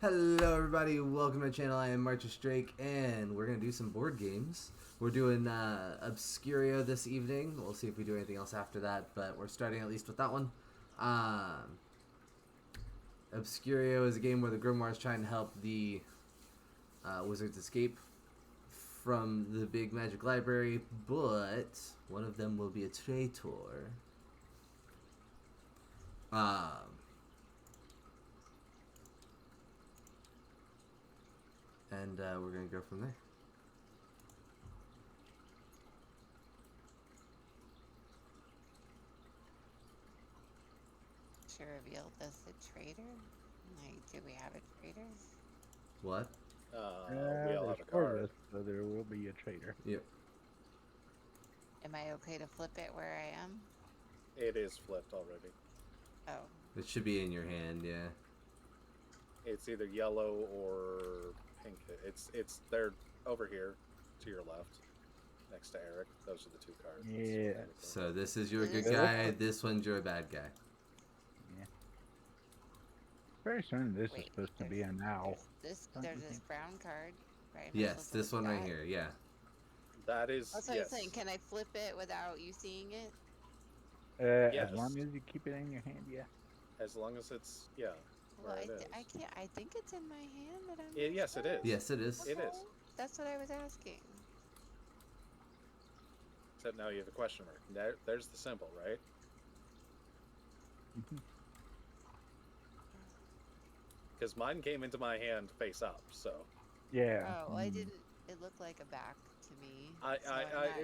Hello everybody, welcome to the channel. I am Marcus Drake and we're going to do some board games. We're doing Obscurio this evening. We'll see if we do anything else after that, but we're starting at least with that one. Obscurio is a game where the Grimoire is trying to help the wizards escape from the big magic library, but one of them will be a traitor. And we're going to go from there. She revealed us a traitor? Like, do we have a traitor? What? We all have a card. So there will be a traitor. Yep. Am I okay to flip it where I am? It is flipped already. Oh. It should be in your hand, yeah. It's either yellow or pink. It's they're over here to your left, next to Eric. Those are the two cards. Yeah. So this is your good guy. This one's your bad guy. Yeah. Very soon this is supposed to be an owl. There's this brown card, right? Yes, this one right here. Yeah. That is. That's what I'm saying. Can I flip it without you seeing it? Yes. As long as you keep it in your hand, yeah. As long as it's Well, it is. I can't. I think it's in my hand, but I'm. Yes, it is. Yes, it is. It is. That's what I was asking. Except now you have a question mark. There's the symbol, right? Because mine came into my hand face up, so. Yeah. Oh, well, I didn't. It looked like a back to me.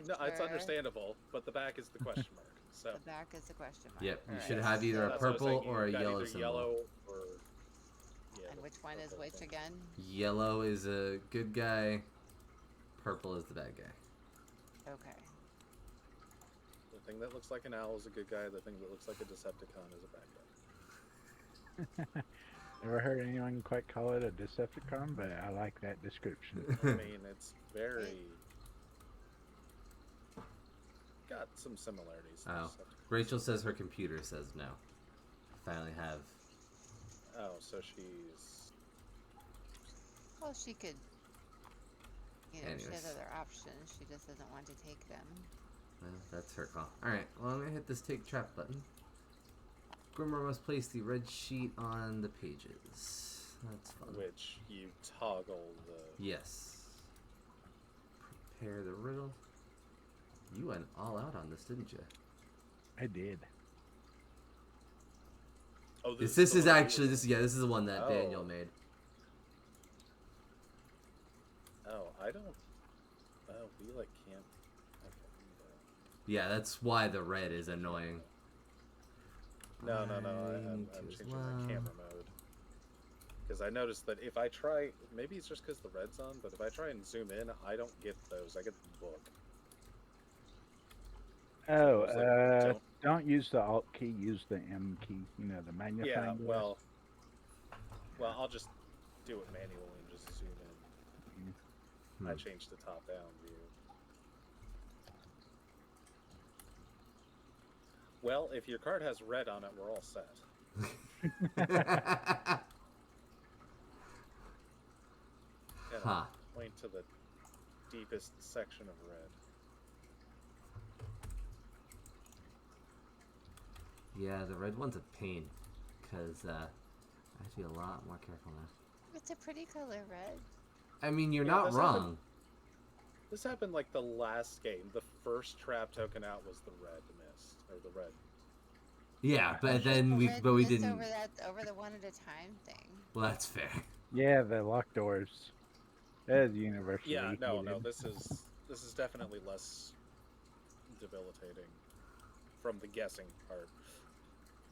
No, it's understandable, but the back is the question mark. So. The back is the question mark. Yep, you All should right. have either a That's what I was purple thinking. or a You've got yellow either symbol. Yellow or. Yeah, And which one is which again? Yellow is a good guy. Purple is the bad guy. Okay. The thing that looks like an owl is a good guy. The thing that looks like a Decepticon is a bad guy. Never heard anyone quite call it a Decepticon, but I like that description. I mean, it's very got some similarities. to Oh. Decepticons. Rachel says her computer says no. Finally have. Oh, so she's. Well, she could. You know, she Anyways. has other options. She just doesn't want to take them. Well, that's her call. Alright, well, I'm going to hit this take trap button. Grimoire must place the red sheet on the pages. That's fun. Which you toggle the. Yes. Prepare the riddle. You went all out on this, didn't you? I did. Oh, This the is one actually this is the one that Oh. Daniel made. Oh, I don't. Oh, we like can't. Okay. Yeah, that's why the red is annoying. No. I'm Mine changing too as my well. camera mode. Because I noticed that if I try, maybe it's just because the red's on, but if I try and zoom in, I don't get those. I get the book. Oh, It's like, don't use the Alt key, use the M key, you know, the magnifying Yeah, glass. well, I'll just do it manually and just zoom in. I changed the top-down view. Well, if your card has red on it, we're all set. And Huh. point to the deepest section of red. Yeah, the red one's a pain, because I have to be a lot more careful now. It's a pretty color, red. I mean, you're Yeah, not that's wrong. This happened like the last game. The first trap token out was the red mist, or the red. Yeah, but then The we red mist didn't. over the one at a time thing. Well, that's fair. Yeah, the locked doors. That is universally Yeah, no, hated. this is definitely less debilitating from the guessing part.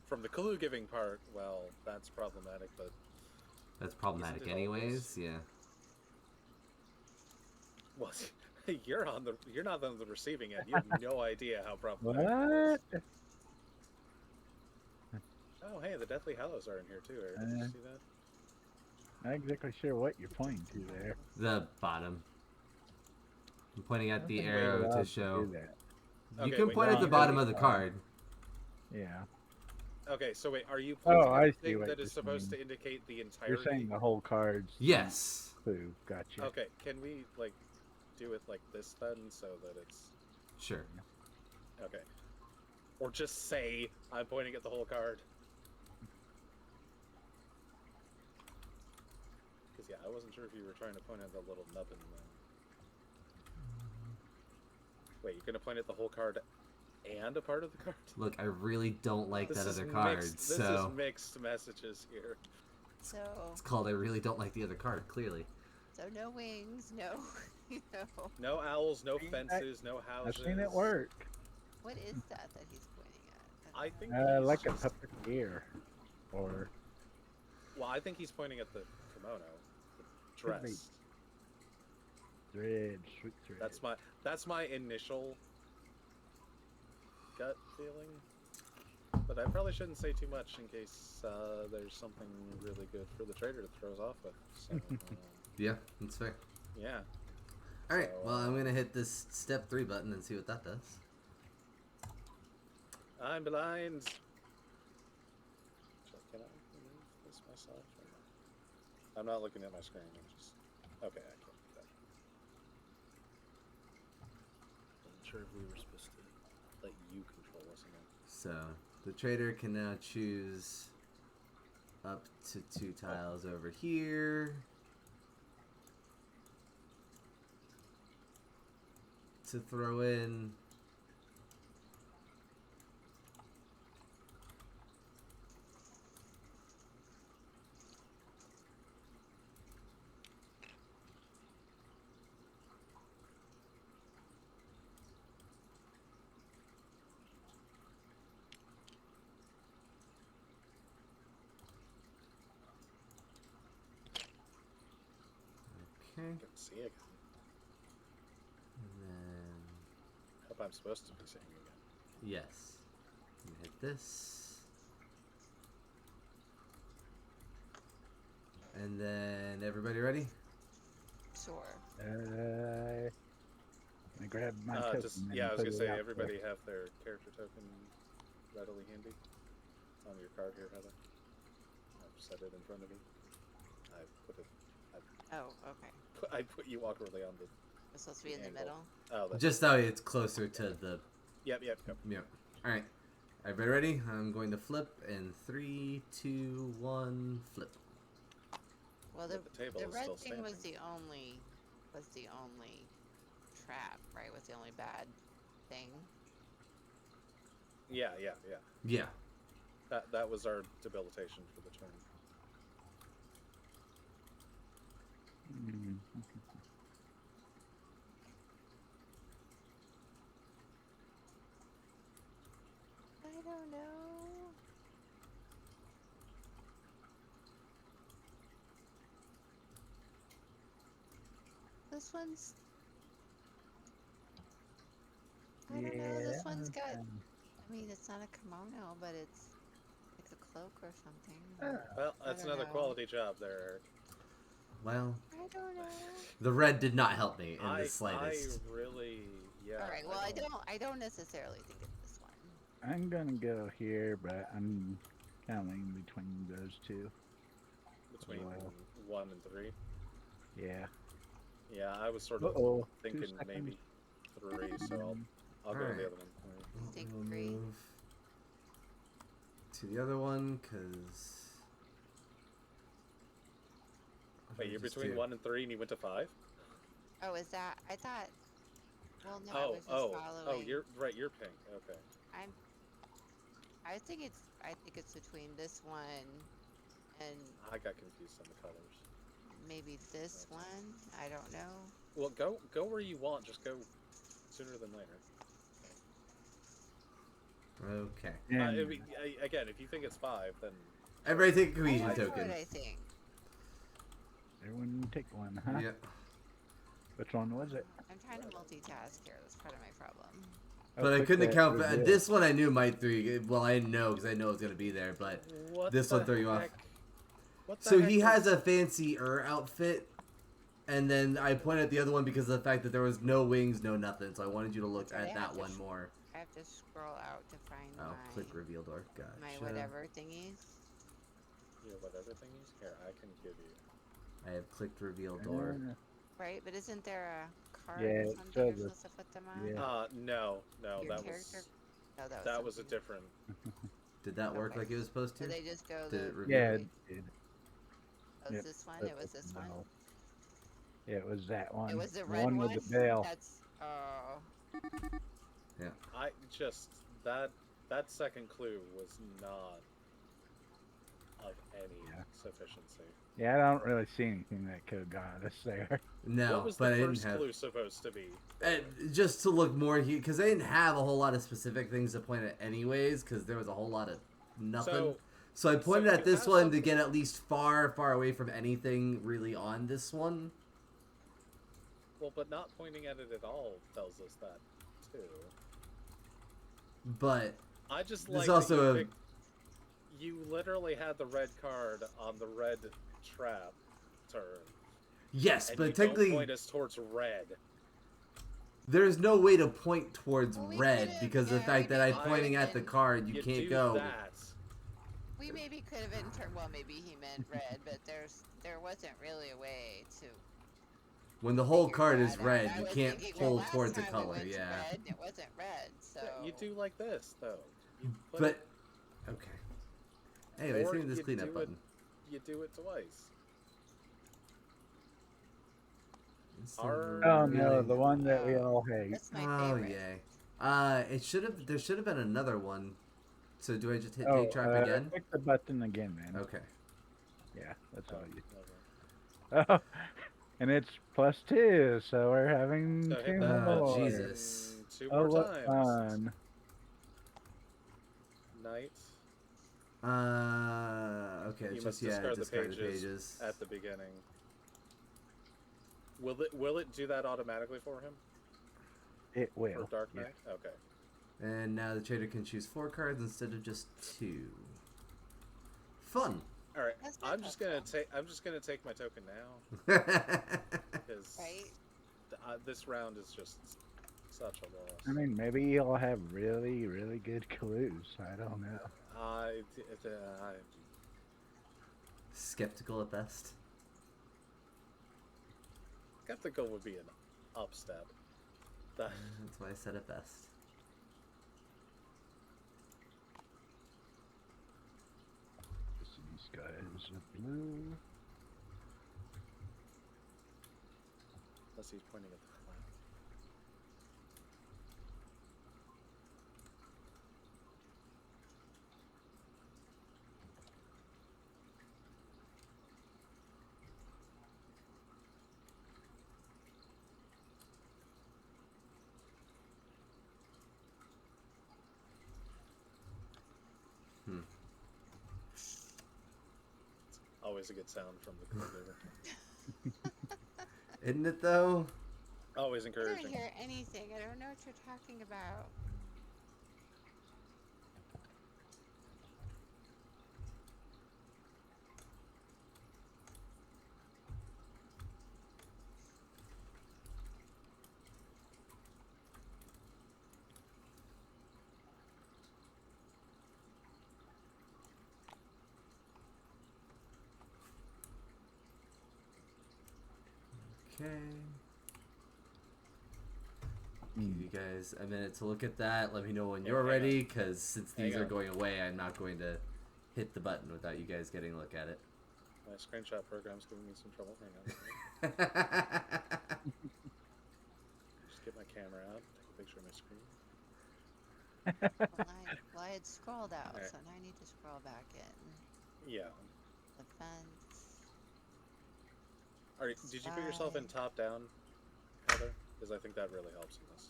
From the clue giving part, well, that's problematic, but That's problematic Isn't it anyways. Yeah. well, you're not on the receiving end. You have no idea how problematic it What? is. Oh, hey, the Deathly Hallows are in here too, Eric. Did you see that? Not exactly sure what you're pointing to there. The bottom. I'm pointing at the I don't think arrow we're allowed to do show. that. You Okay, can wait, point no, at the I'm bottom gonna of the card. Yeah. Okay, so wait, are you Oh, pointing I at the see thing what that you're is supposed saying. to indicate the You're entirety? saying the whole card's Yes. clue. Gotcha. Okay, can we like do it like this then, so that it's Sure. okay? Or just say I'm pointing at the whole card. Because yeah, I wasn't sure if you were trying to point at the little nubbin. Wait, you're gonna point at the whole card and a part of the card? Look, I really don't like This that is other mixed. card, This so is mixed messages here. So, it's called I really don't like the other card, clearly. so no wings, no, no. No owls, no Seen fences, no I've houses. seen it work. What is that he's pointing at? I think Like he's a just, puppeteer. Or well, I think he's pointing at the kimono, the Could be. dress. thread, sweet thread. That's my initial gut feeling. But I probably shouldn't say too much in case there's something really good for the trader to throw us off with. So, Yeah, that's fair. yeah. Alright, So, well, I'm gonna hit this step 3 button and see what that does. I'm blind. Can I remove this myself? Or no? I'm not looking at my screen. I'm just okay. I can't do that. Wasn't sure if we were supposed to let you control us again. So, the trader can now choose up to 2 tiles over here to throw in. Okay, I can see it. and then Hope I'm supposed to be saying it again. yes, I'm gonna hit this, and then everybody ready? Sure. I grab my token. Just and yeah, I was put gonna it say out everybody have their character token readily handy. It's on your card here, Heather. I've set it in front of you. I put it. Oh, okay. I put you awkwardly on the. It's supposed to be in the angle. middle. Oh, that's Just so it's closer to the. Yep. Yep. Alright. Everybody ready? I'm going to flip in 3, 2, 1, flip. Well, But the table the is red still thing was standing. the only trap, right? Was the only bad thing. Yeah. Yeah. That was our debilitation for the turn. Mm. I don't know. This one's. I don't know. This one's got. I mean, it's not a kimono, but it's like a cloak or something. Well, that's don't another know. quality job there, Eric. Well, I don't know. the red did not help me in the I slightest. really, yeah. All right. Well, I don't necessarily think it's this one. I'm gonna go here, but I'm kind of leaning between those two. Between Wow. 1 and 3. Yeah. Yeah, I was sort of Uh-oh. thinking 2 seconds. maybe 3, so I'll go with Alright. the other one. Think We'll 3. move to the other one, because... Wait, you're between 1 and 3 and you went to 5? Oh, is that? I thought. Well, no, I was just following. You're right. You're pink. Okay. I think it's between this one and I got confused on the colors. maybe this one. I don't know. Well, go where you want. Just go sooner than later. Okay. And Again, if you think it's 5, then Everybody take a cohesion That's token. what I think. everyone take one, huh? Yep. Which one was it? I'm trying to multitask here. That's part of my problem. But I couldn't account for this one. I knew might throw you. Well, I know because I know it's gonna be there. But what this the one threw you off. heck? What the so heck he was- has a fancy outfit, and then I pointed at the other one because of the fact that there was no wings, no nothing. So I wanted you to look That's right, at I have that to one more. I have to scroll out to find Oh, my click reveal door. Gotcha. my whatever thingies. Your whatever thingies? Here, I can give you. I have clicked reveal door. Right, but isn't there a card Yeah, or it something says you're it. supposed to put them on? Yeah. No, Your that character? was No, that was a something. different. Did that work Okay. like it was supposed So to? they just go Did the. it reveal? Yeah, it? it did. Oh, Yep, this one? that's It was this one? no. Yeah, it was that one. It was the The red one one? with the bell. That's. Oh. I just that second clue was not of any sufficiency. Yeah, I don't really see anything that could have got us there. No, What was but the I didn't first have. clue supposed to be? And just to look more, because they didn't have a whole lot of specific things to point at, anyways. Because there was a whole lot of nothing. So I pointed at you this have one to something- get at least far away from anything really on this one. Well, but not pointing at it at all tells us that too. But I just there's like also that a. you literally had the red card on the red trap turn. Yes, And but you technically, don't point us towards red. there's no way to point towards Well, we red could've- because the yeah, fact we that I'm could've pointing at the been- card, you can't do go. that. We maybe could have well, maybe he meant red, but there wasn't really a way to. When the whole figure card that is out. red, I you was can't thinking, pull last towards a time we color. went to Yeah. Red, and it wasn't red, so. You do like this though. You put But it- okay. Anyways, or hitting this you cleanup do button. You do it twice. It's Our- Oh no, really- the one that we all hate. That's my Oh favorite. yay. It should have. There should have been another one. So do I just hit Oh, take trap again? click the button again, man. Okay. Yeah, that's all you. Never. Oh, and it's +2, so we're having So hit 2 that more. button Jesus. 2 Oh, more what times. fun. Night Okay. You Just must discard discard the the pages. at the beginning. Will it do that automatically for him? It For will. Dark yeah. Knight? Okay. And now the trader can choose 4 cards instead of just 2. Fun. All right. That's I'm not just that gonna take my token now because Right? this round is just such a loss. I mean, maybe you'll have really, really good clues. I don't know. I Skeptical at best. skeptical would be an upstep. That, That's why I said it best. These guys are blue. unless he's pointing at the flag. Always a good sound from the computer. Isn't it though? Always I don't encouraging. hear anything. I don't know what you're talking about. Okay. Give you guys a minute to look at that. Let me know when you're hang on. ready, because since these Hang are on. going away, I'm not going to hit the button without you guys getting a look at it. My screenshot program's giving me some trouble. Hang on. Just get my camera out, take a picture of my screen. Well, I had scrolled out, Alright. so now I need to scroll back in. Yeah. Defense. Alright, did you put yourself in top down, Heather? Because I think that really helps in this.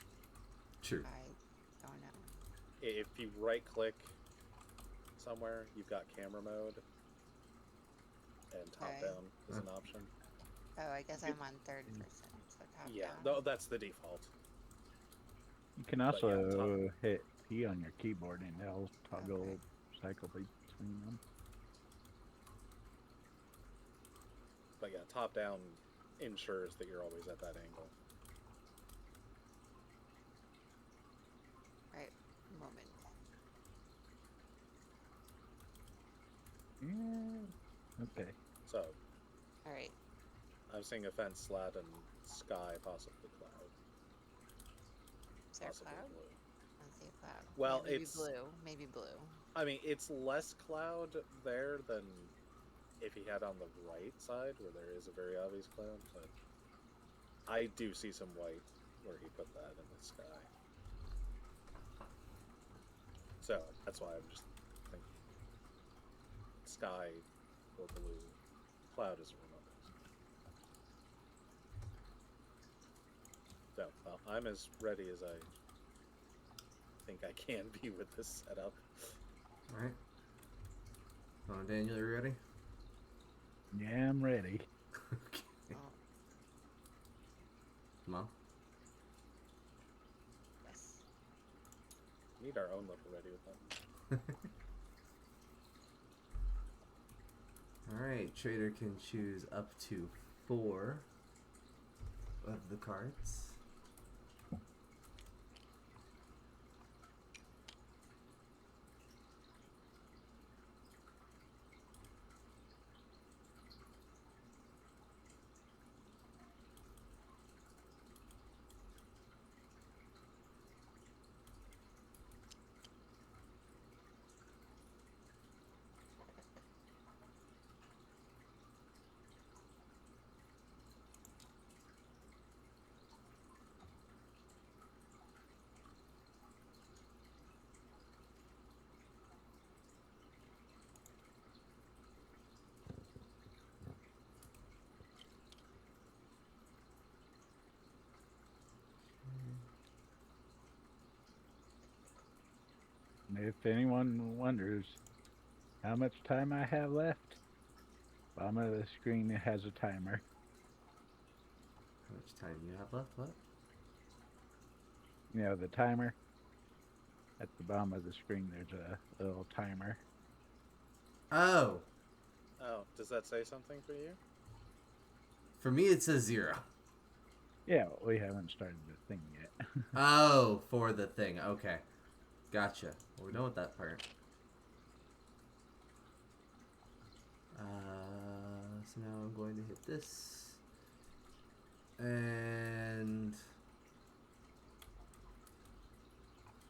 True. I don't know. If you right click somewhere, you've got camera mode. And top Okay. down is an option. Oh, I guess I'm on third person, so top Yeah, down. no, that's the default. You can But yeah, also hit P on your keyboard and it'll toggle Okay. cycle between them. But yeah, top down ensures that you're always at that angle. Right. Okay. So, Alright. I'm seeing a fence, slat, and sky, possibly cloud. Is there a Possibly cloud? blue. I don't see a cloud. Well, yeah, maybe it's... blue. Maybe blue. I mean, it's less cloud there than if he had on the right side, where there is a very obvious cloud, but I do see some white where he put that in the sky. So, that's why I'm just thinking sky or blue. Cloud is a remote. So, well, I'm as ready as I think I can be with this setup. Alright. Daniel, you ready? Yeah, I'm ready. Okay. Oh, Come on. yes. Need our own little ready with them. Alright, trader can choose up to 4 of the cards. If anyone wonders how much time I have left, bottom of the screen it has a timer. How much time do you have left? What? You know, the timer. At the bottom of the screen there's a little timer. Oh! Oh, does that say something for you? For me, it says 0. Yeah, we haven't started the thing yet. Oh, for the thing. Okay. Gotcha. Well, we're done with that part. So now I'm going to hit this. And...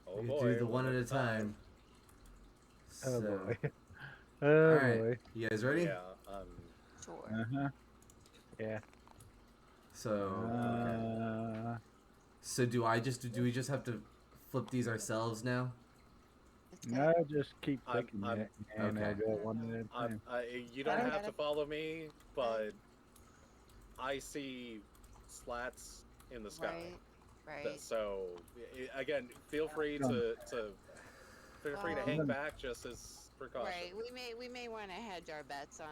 Oh we boy. do the one at a time. Oh So, boy. Oh alright. boy. You guys ready? Yeah, Sure. Uh-huh. Yeah. So, okay. So do we just have to flip these ourselves now? It's good. No, just keep I'm- clicking I'm- it and okay. I'll go one at a time. you don't I have gotta- to follow me, but I see slats in the sky. Right. So, again, feel free to hang back just as precaution. Right. We may want to hedge our bets on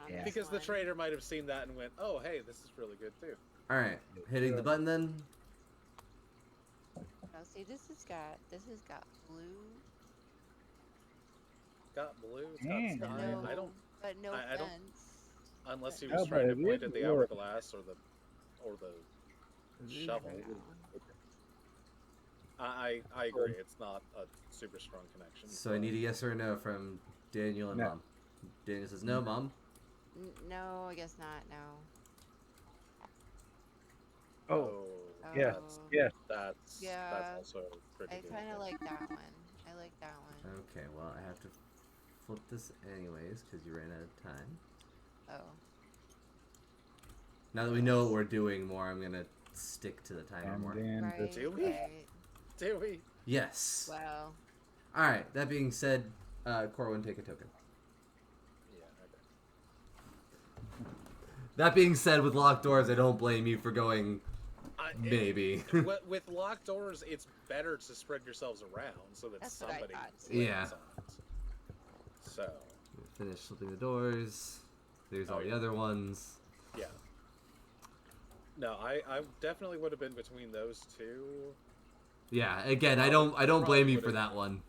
Yeah. this Because the one. trader might have seen that and went, "Oh, hey, this is really good too." Alright. Hitting the button then? Oh, see, this has got blue, Got blue. It's Yeah. got but sky. no, I don't, but no I don't- fence. unless he No, was trying to but it point is at the blue. hourglass or the shovel. I agree. It's not a super strong connection. So I need a yes or a no from Daniel and No. Mom. Daniel says no, Mom. No, I guess not. No. Oh, Oh, yes, yes. That's Yeah. also pretty I good. kind of like that one. I like that one. Okay, well, I have to flip this anyways because you ran out of time. Oh. Now that we know what we're doing more, I'm going to stick to the timer And more. then Right. Do we? Right. Do we? Yes. Well. Alright, that being said, Corwin, take a token. Yeah. Okay. That being said, with locked doors, I don't blame you for going maybe. With locked doors, it's better to spread yourselves around so that That's what I somebody thought. Yeah. lands on it. So, Finish flipping the doors. There's all Oh, the yeah. other ones. yeah. No, I definitely would have been between those two. Yeah, again, I don't blame you for that one.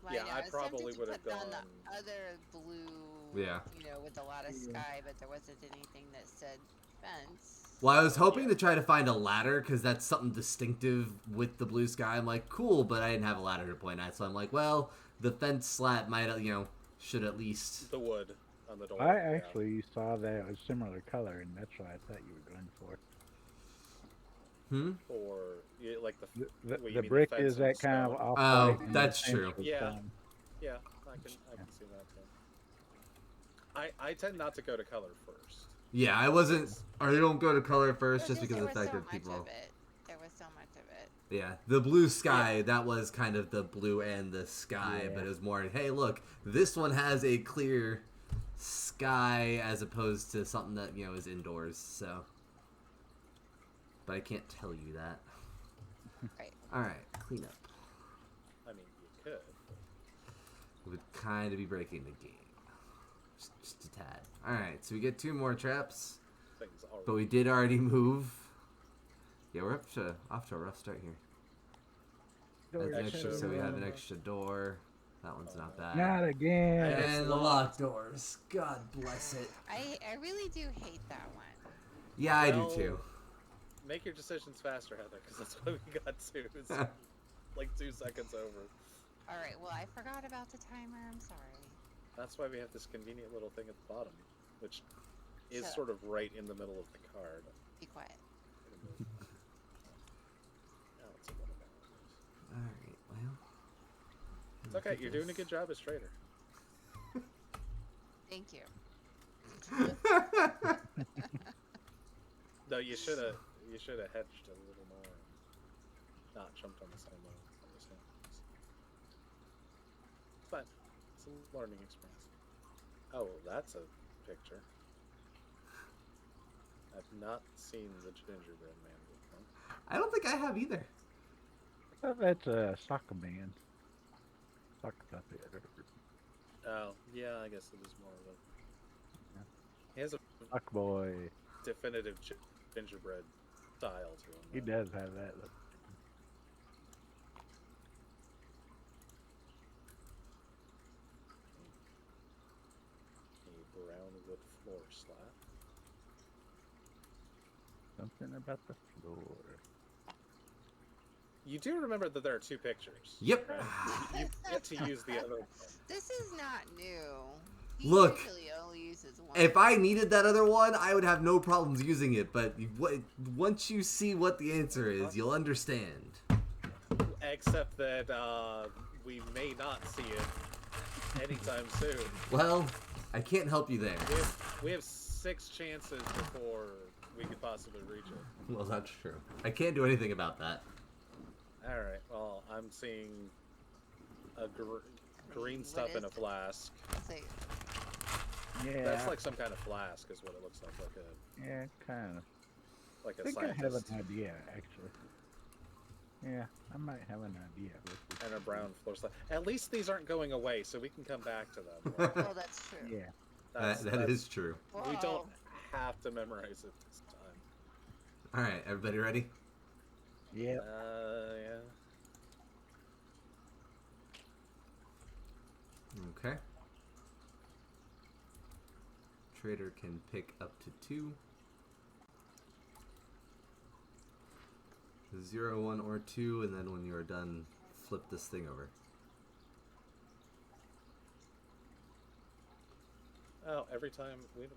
Well, Yeah, know, I was probably tempted to would have put on gone- the other blue. Yeah. You know, with a lot of sky, but there wasn't anything that said fence. Well, I was hoping Yeah. to try to find a ladder because that's something distinctive with the blue sky. I'm like, cool, but I didn't have a ladder to point at, so I'm like, well, the fence slat might, should at least. The wood. on the door. I yeah. actually saw that it was similar color, and that's what I thought you were going for. Or like The what, you mean brick fence is and that kind of stone? off-white. Oh, and that's the fence true. was Yeah. stone. Yeah, I can see that too. I tend not to go to color first. Yeah, I wasn't. Or they don't go to color first just because there of the was fact so that much people. of it. There was so much of it. Yeah, the blue sky, that was kind of the blue and the sky, Yeah. but it was more, hey, look, this one has a clear sky as opposed to something that, is indoors, so. But I can't tell you that. Right. Alright, clean up. I mean, you could. It would kind of be breaking the game. Just a tad. Alright, so we get 2 more traps, Things already. but we did already move. Yeah, we're off to a rough start here. So we have an extra door. That one's not bad. Not again. And the locked doors. God bless it. I really do hate that one. Yeah, I do too. Make your decisions faster, Heather, because that's what we got to. It's like 2 seconds over. All right. Well, I forgot about the timer. I'm sorry. That's why we have this convenient little thing at the bottom, which is Shut sort of right in the middle of the card. Be quiet. Now it's a little bit. Alright, well. It's okay. You're doing a good job as traitor. Thank you. No, you should have hedged a little more, and not jumped on the same one. It's fine. It's a learning experience. Oh, that's a picture. I've not seen the gingerbread man before. I don't think I have either. I thought that's a soccer man. Soccer puppet. Oh, yeah, I guess it is more of a. Yeah. He has a Sock boy. definitive gingerbread style to him. He does have that look. A brown wood floor slab. Something about the floor. You do remember that there are 2 pictures. Yep. Right? You get to use the other one. This is not new. He Look, usually only uses one. If I needed that other one, I would have no problems using it, but once you see what the answer is, you'll understand. Except that we may not see it anytime soon. Well, I can't help you there. We have 6 chances before we could possibly reach it. Well, that's true. I can't do anything about that. Alright, well, I'm seeing a green What stuff is in a it? flask. It's like, Yeah. That's like some kind of flask is what it looks like a Yeah, kind of. like I a think I have scientist. an idea, actually. Yeah, I might have an idea. And a brown floor slab. At least these aren't going away, so we can come back to them. Right? oh, that's true. Yeah. That is true. We Whoa. don't have to memorize it this time. Alright, everybody ready? Yeah. Yeah. Okay. Trader can pick up to 2. 0, 1, or 2, and then when you are done, flip this thing over. Oh, every time we. Yeah.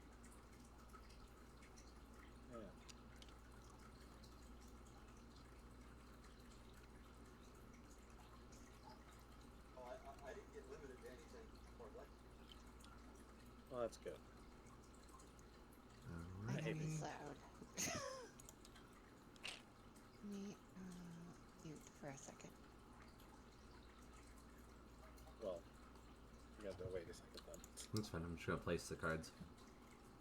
Oh, I didn't get limited to anything before I left. Well, that's good. My Alright. name is loud. Let me mute for a second. Well, you got to wait a second then. That's fine. I'm just gonna place the cards.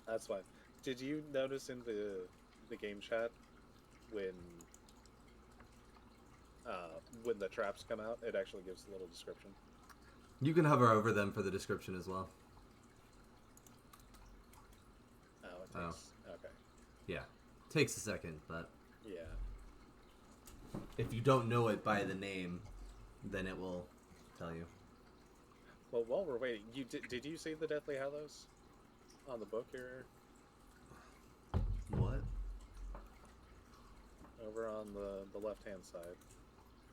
That's fine. Did you notice in the game chat when the traps come out, it actually gives a little description? You can hover over them for the description as well. Oh, it takes. Okay. Yeah. Takes a second, but Yeah. if you don't know it by the name, then it will tell you. Well, while we're waiting, did you see the Deathly Hallows on the book here? What? Over on the left hand side.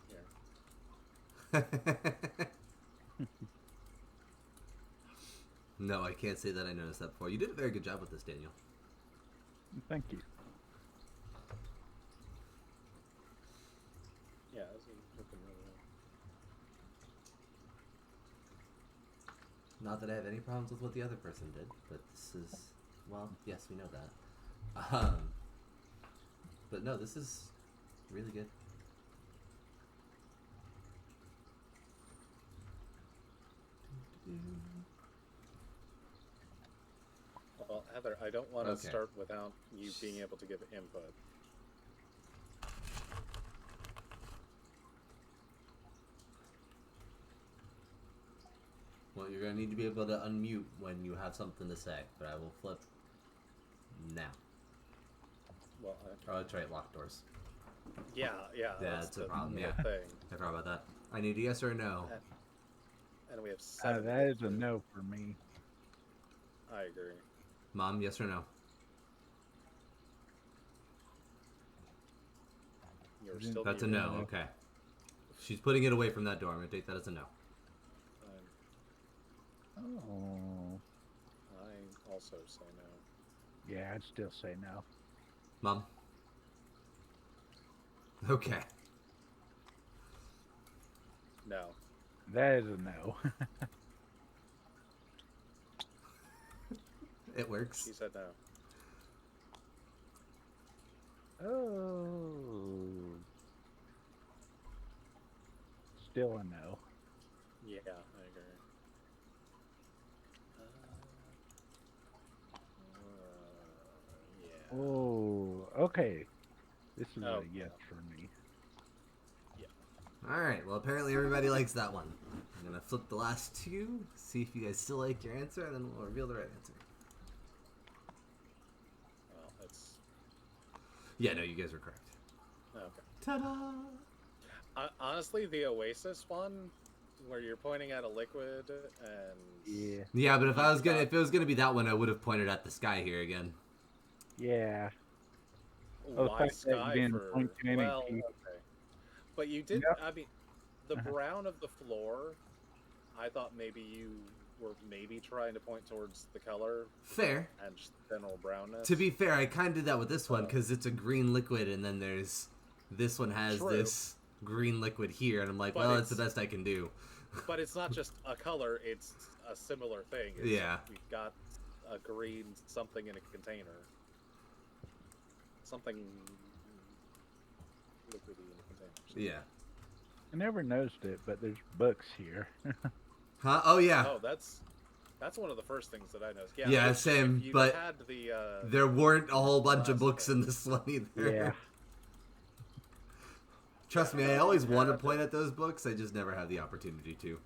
Here. No, I can't say that I noticed that before. You did a very good job with this, Daniel. Thank you. Yeah, this is looking really well. Not that I have any problems with what the other person did, but this is, well, yes, we know that. But no, this is really good. Well, Heather, I don't want to Okay. start without you being able to give input. Well, you're gonna need to be able to unmute when you have something to say, but I will flip now. Well, Oh, that's right, locked doors. yeah, That's a the problem, yeah. thing. I forgot about that. I need a yes or a no. And we have 7. That is a no for me. I agree. Mom, yes or no? You're still That's a muted. no, okay. She's putting it away from that door. I'm gonna take that as a no. Oh. I also say no. Yeah, I'd still say no. Mom? Okay. No. That is a no. It works. She said no. Oh. Still a no. Yeah, I agree. Yeah. Oh, okay. This is Oh. a yes for me. Alright, well, apparently everybody likes that one. I'm gonna flip the last two, see if you guys still like your answer, and then we'll reveal the right answer. Well, it's Yeah, no, you guys were correct. okay. Ta-da! Honestly, the Oasis one, where you're pointing at a liquid and Yeah. Yeah, but if it was gonna be that one, I would have pointed at the sky here again. Yeah. why fact that you sky didn't for point to any well, key. okay. But you did. Yep. I mean, the brown of the floor. I thought maybe you were maybe trying to point towards the color Fair. and just general brownness. To be fair, I kind of did that with this one, because it's a green liquid, and then this one has True. this green liquid here, and I'm like, But well, that's the it's- best I can do. But it's not just a color; it's a similar thing. It's, Yeah. We've got a green something in a container. Something liquidy in a container. Yeah. I never noticed it, but there's books here. Huh? Oh, yeah. Oh, that's one of the first things that I noticed. Yeah, Yeah, if same, you'd but had the There weren't a whole bunch of last books thing. in this one either. Yeah. Trust me, I always want to point at those books, I just never have the opportunity to.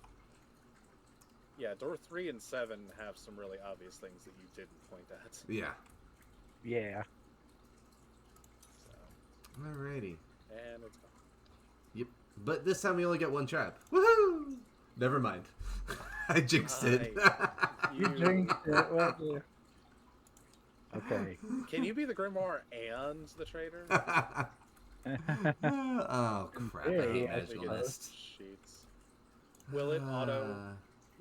Yeah, door 3 and 7 have some really obvious things that you didn't point at. Yeah. Yeah. So, Alrighty. and it's gone. Yep. But this time we only get one trap. Woohoo! Never mind. I jinxed it. You jinxed it. What the... Okay. Can you be the Grimoire and the traitor? Oh, crap. I Yeah, hate yeah, Magical Mist. Sheets. Will it auto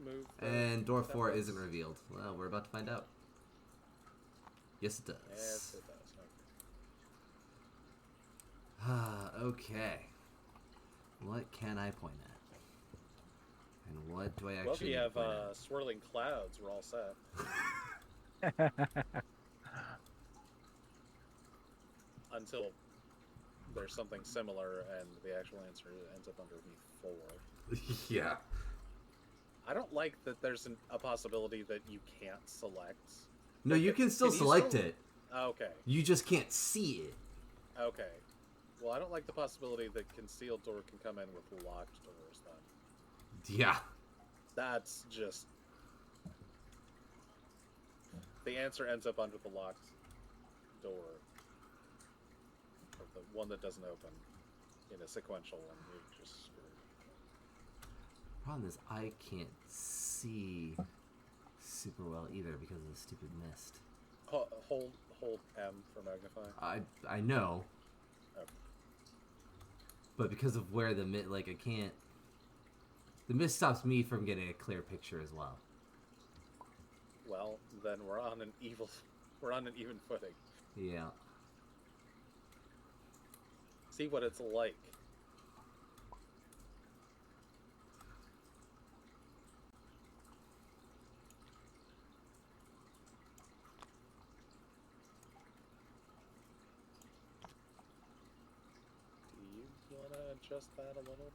move? And door 4 templates? isn't revealed. Well, we're about to find out. Yes, it does. Yes, it does. Okay. What can I point at? And what do I actually Well, if you need to have point at? swirling clouds, we're all set. Until there's something similar and the actual answer ends up underneath 4. Yeah. I don't like that there's a possibility that you can't select. No, you can still Can you select still- it. Okay, You just can't see it. okay. Well, I don't like the possibility that concealed door can come in with locked doors then. Yeah. That's just... The answer ends up under the locked door. Or the one that doesn't open in a sequential one. You're just screwed. Problem is, I can't see super well either because of the stupid mist. Hold M for magnify. I know. Okay. But because of where the I can't... The mist stops me from getting a clear picture as well. Well, then we're on an even footing. Yeah. See what it's like. Do you want to adjust that a little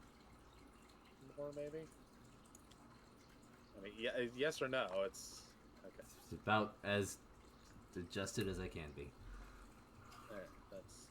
more, maybe? I mean, yeah, yes or no? It's okay. It's about as adjusted as I can be. All right, that's.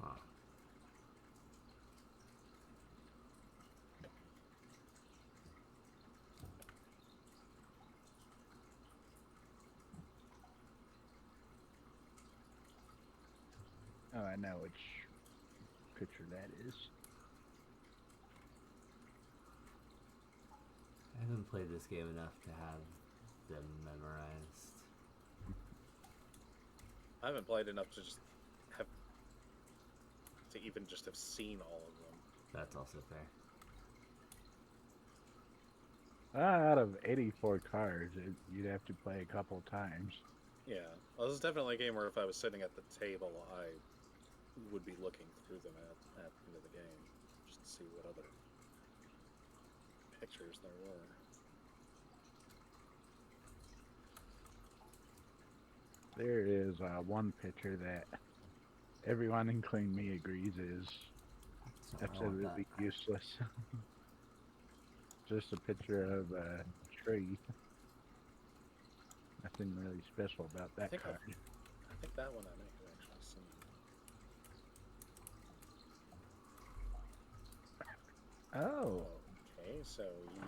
Huh. Oh, I know which picture that is. I haven't played this game enough to have them memorized. I haven't played enough to just have to even just have seen all of them. That's also fair. Out of 84 cards, you'd have to play a couple times. Yeah, well, this is definitely a game where if I was sitting at the table, I would be looking through them at the end of the game, just to see what other pictures there were. There is one picture that everyone, including me, agrees is So I want absolutely that. useless. Just a picture of a tree. Nothing really special about that card. I think that one I may have actually seen. Oh, Okay, so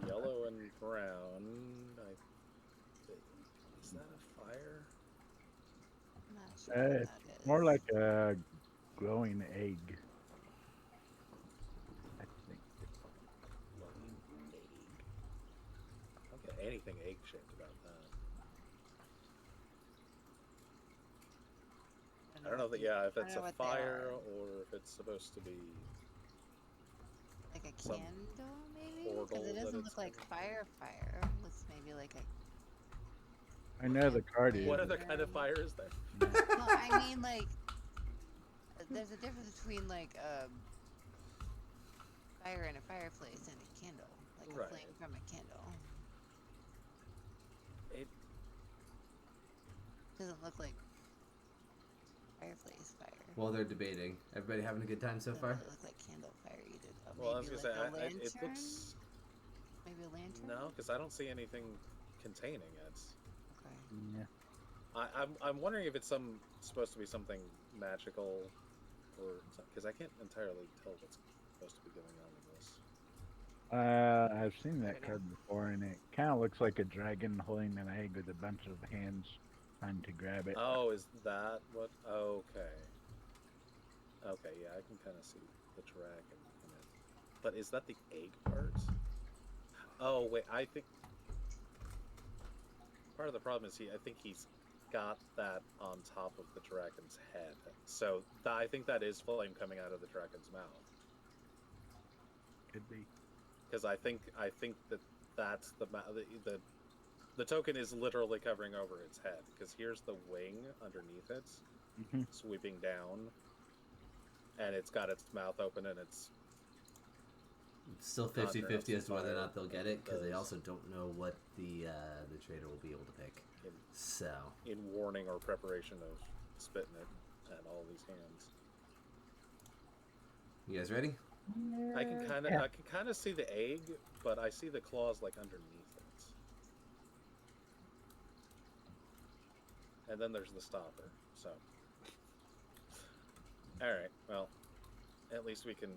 yellow and brown. Is that a fire? I'm not sure what it's that is. more like a glowing egg. I think. Glowing egg. I don't get anything egg-shaped about that. I don't know that. Yeah, if it's a fire or if it's supposed to be like a some candle, maybe? portal Because it that doesn't it's look like coming from. fire. It's maybe like a. I know the card is. What other kind of fire is there? No, I mean like. There's a difference between like fire in a fireplace and a candle, like a Right. flame from a candle. It Doesn't look like fireplace fire. While they're debating, everybody having a good time so Doesn't far? really look like candle fire either, though. well, I was Maybe gonna like a say lantern. it looks Maybe a lantern. no, because I don't see anything containing it. Okay. Yeah. I'm wondering if it's supposed to be something magical, or because I can't entirely tell what's supposed to be going on in this. I've seen I that don't know. card before, and it kind of looks like a dragon holding an egg with a bunch of hands trying to grab it. Oh, is that what? Okay. Okay, yeah, I can kind of see the dragon in it. But is that the egg part? Oh wait, I think part of the problem is I think he's got that on top of the dragon's head. So I think that is flame coming out of the dragon's mouth. Could be. Because I think that that's the token is literally covering over its head. Because here's the wing underneath it, sweeping down, and it's got its mouth open and it's Still 50-50 as to whether or not they'll get it, because they also don't know what the trader will be able to pick. So in warning or preparation of spitting it at all these hands. you guys ready? I can kind of see the egg, but I see the claws like underneath it. and then there's the stopper. So, all right. Well, at least we can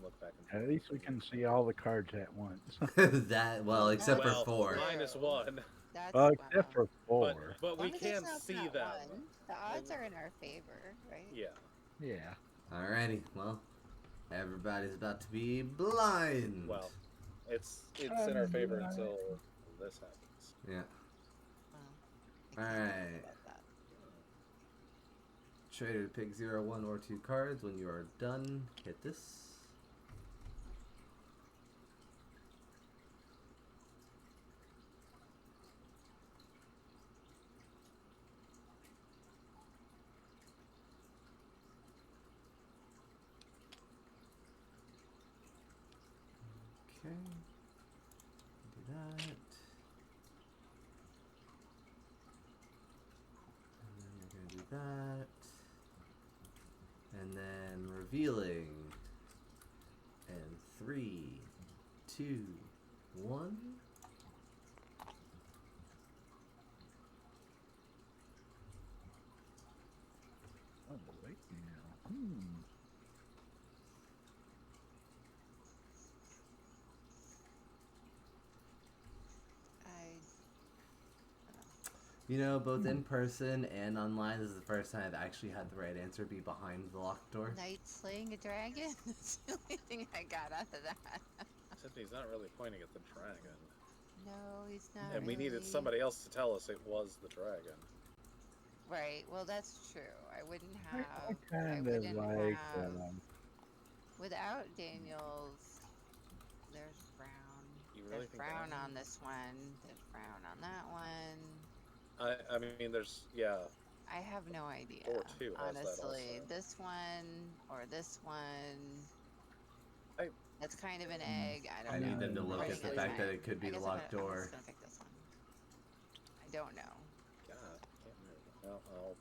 look back and At least we can see all the cards at once. That well, except for well, 4. minus 1. That's Well, except for But 4. but we long as it's can not see that them. one, the odds are in our favor, right? Yeah. Yeah. Alrighty, well, everybody's about to be blind. Well, it's in our favor until this happens. Yeah. Well, I can't Alright. think about that. Trader, pick 0, 1, or 2 cards. When you are done, hit this. Okay. Do that. And then we're going to do that. And then revealing. And 3, 2, 1. Oh, wait now. You know, both in person and online, this is the first time I've actually had the right answer be behind the locked door. Knight slaying a dragon? That's the only thing I got out of that. Except he's not really pointing at the dragon. No, he's not. And we needed really. somebody else to tell us it was the dragon. Right. Well, that's true. I wouldn't I have. kind I of wouldn't like have. Without Daniel's, there's Brown. You really There's think Brown that? on this one. There's Brown on that one. I mean, there's, yeah. I have no idea. Or two has that honestly, also. this one or this one. That's kind of an egg. I I don't know. need them to look at the Personally, fact that it could be I the guess locked I'm door. just gonna pick this one. I don't know. God, can't remember. Well,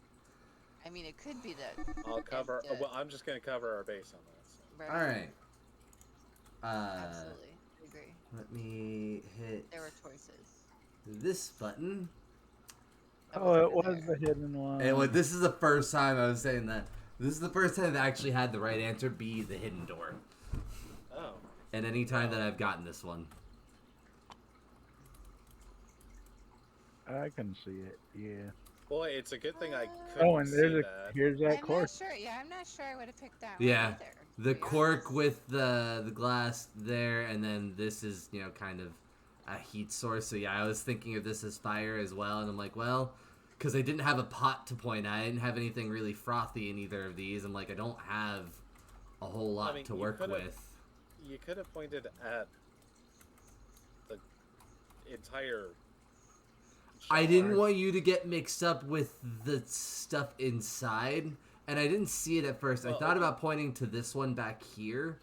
I mean, it could be that. I'll cover. Yeah. Well, I'm just gonna cover our base on that. So. Right. Alright. Absolutely. Agree. Let me hit There were choices. this button. That Oh, it wasn't was there. the hidden one. And when, this is the first time I was saying that. This is the first time I've actually had the right answer be the hidden door. Oh. And any time that I've gotten this one. I can see it. Yeah. Boy, it's a good thing I couldn't Oh, and see there's that. here's that I'm course. not sure. Yeah, I'm not sure I would have picked that Yeah. one either. to The be cork honest. with the glass there, and then this is, you know, kind of a heat source. So yeah, I was thinking of this as fire as well, and I'm like, well, because I didn't have a pot to point at, I didn't have anything really frothy in either of these. I'm like, I don't have a whole lot I mean, to you work could've- with. You could have pointed at the entire. I didn't jar. want you to get mixed up with the stuff inside, and I didn't see it at first. I Well, thought okay. about pointing to this one back here,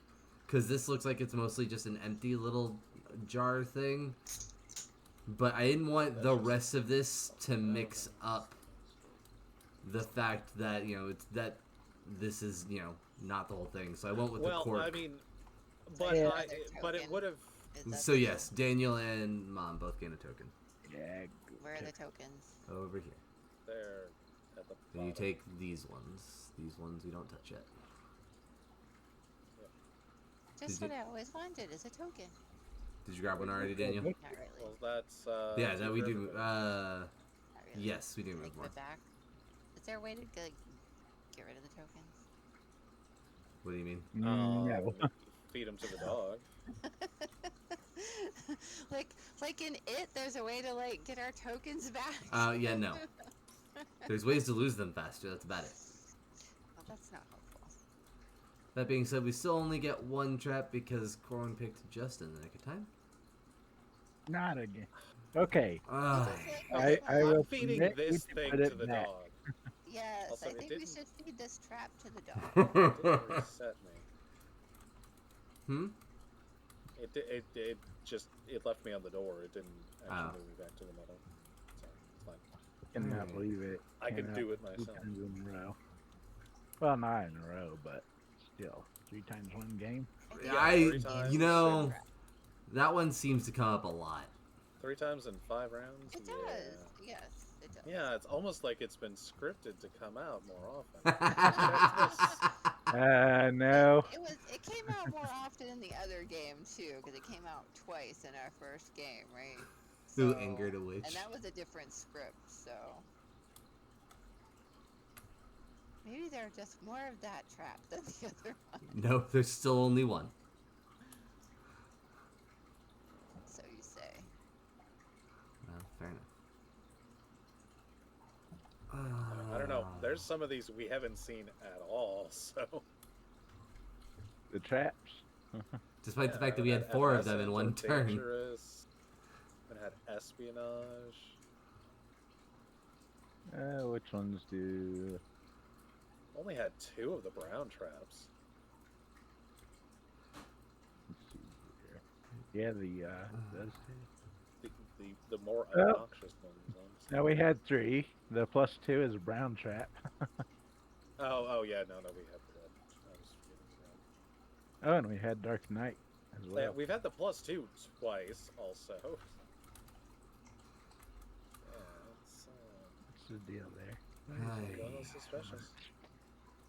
because this looks like it's mostly just an empty little jar thing. But I didn't want the rest of this to mix up the fact that, you know, it's that this is, you know, not the whole thing. So I went with the Well, cork. I mean, but Yeah. but it would have. Is that So the- yes, Daniel and Mom both gain a token. Yeah. Where are the tokens? Over here. There at the And you bottom. take these ones. These ones you don't touch yet. Just Did what I always wanted is a token. Did you grab one already, Daniel? Not really. Well, that's. Yeah, that we for do. everybody. Not really. Yes, we do Can I move give more. it back? Is there a way to like, get rid of the tokens? What do you mean? No. Feed them to the dog. like in it, there's a way to like get our tokens back. Yeah, no. There's ways to lose them faster. That's about it. Well, that's not helpful. That being said, we still only get one trap because Corwin picked just in the nick of time. Not again. Okay. Ah, I I'm will feeding permit you this to thing put to it the back. dog. Yes, Also, I it think we didn't- should feed this trap to the dog. It didn't reset me. hmm? It just left me on the door. It didn't actually Oh. move me back to the middle. So it's fine. Cannot Hmm. believe it. I could Cannot do it 3 myself. times in a row. Well, not in a row, but still 3 times one game. Yeah, 3 I, times you the know, trap. that one seems to come up a lot. 3 times in 5 rounds? It does. Yes, it does. Yeah, it's almost like it's been scripted to come out more often. No. It came out more often in the other game too, because it came out twice in our first game, right? Who angered a witch? And that was a different script, so maybe there's just more of that trap than the other one. No, there's still only one. So you say. Well, fair enough. I don't know. There's some of these we haven't seen at all, so. The traps. Despite the fact that we had 4 of them in one turn. Dangerous. And had espionage. Which ones do? Only had 2 of the brown traps. Let's see here. Yeah, those two. The more obnoxious ones. Honestly. No, we had 3. The +2 is a brown trap. Oh yeah, no, we have that. I was forgetting that. Oh, and we had Dark Knight as well. Yeah, we've had the +2 twice, also. Yeah, it's What's the deal there? Hi. a little suspicious.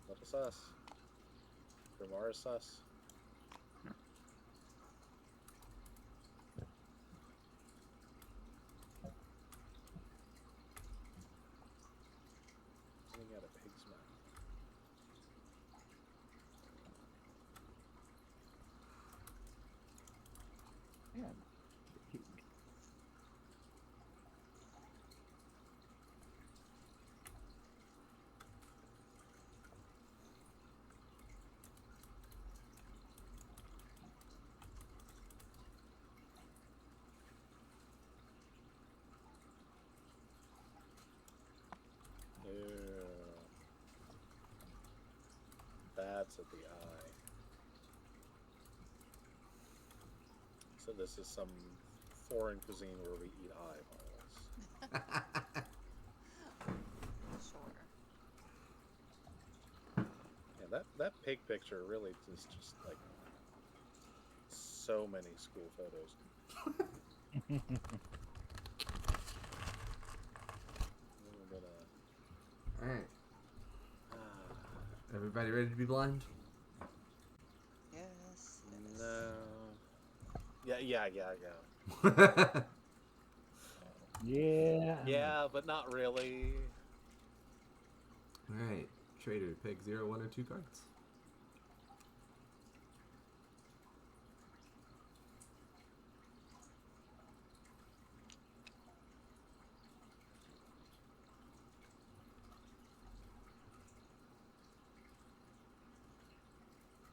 Little sus. Grimoire is sus. Looking at a pig's mouth. Yeah. That's at the eye. So this is some foreign cuisine where we eat eyeballs. Sure. Yeah, that pig picture really is just like so many school photos. A little bit of Alright. Everybody ready to be blind? Yes. no. Yeah. Yeah. Yeah, but not really. Alright. Traitor, pick 0, 1, or 2 cards.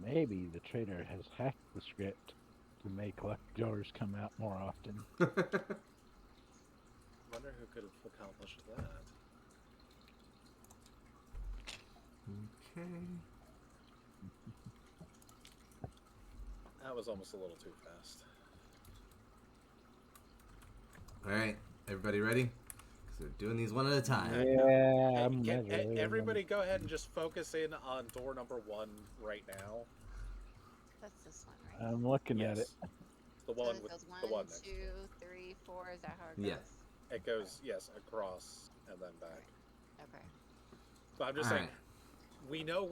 Maybe the traitor has hacked the script to make luck drawers come out more often. Wonder who could have accomplished that. Okay. That was almost a little too fast. Alright. Everybody ready? Because we're doing these one at a time. Yeah, I'm Can ready. everybody go ahead and just focus in on door number 1 right now? That's this one, right? I'm looking at it. The So one it with goes the 1, one next. 2, 3, 4. Is that how it goes? Yes. It goes, yes, across and then back. Okay. But I'm just saying, Alright. we know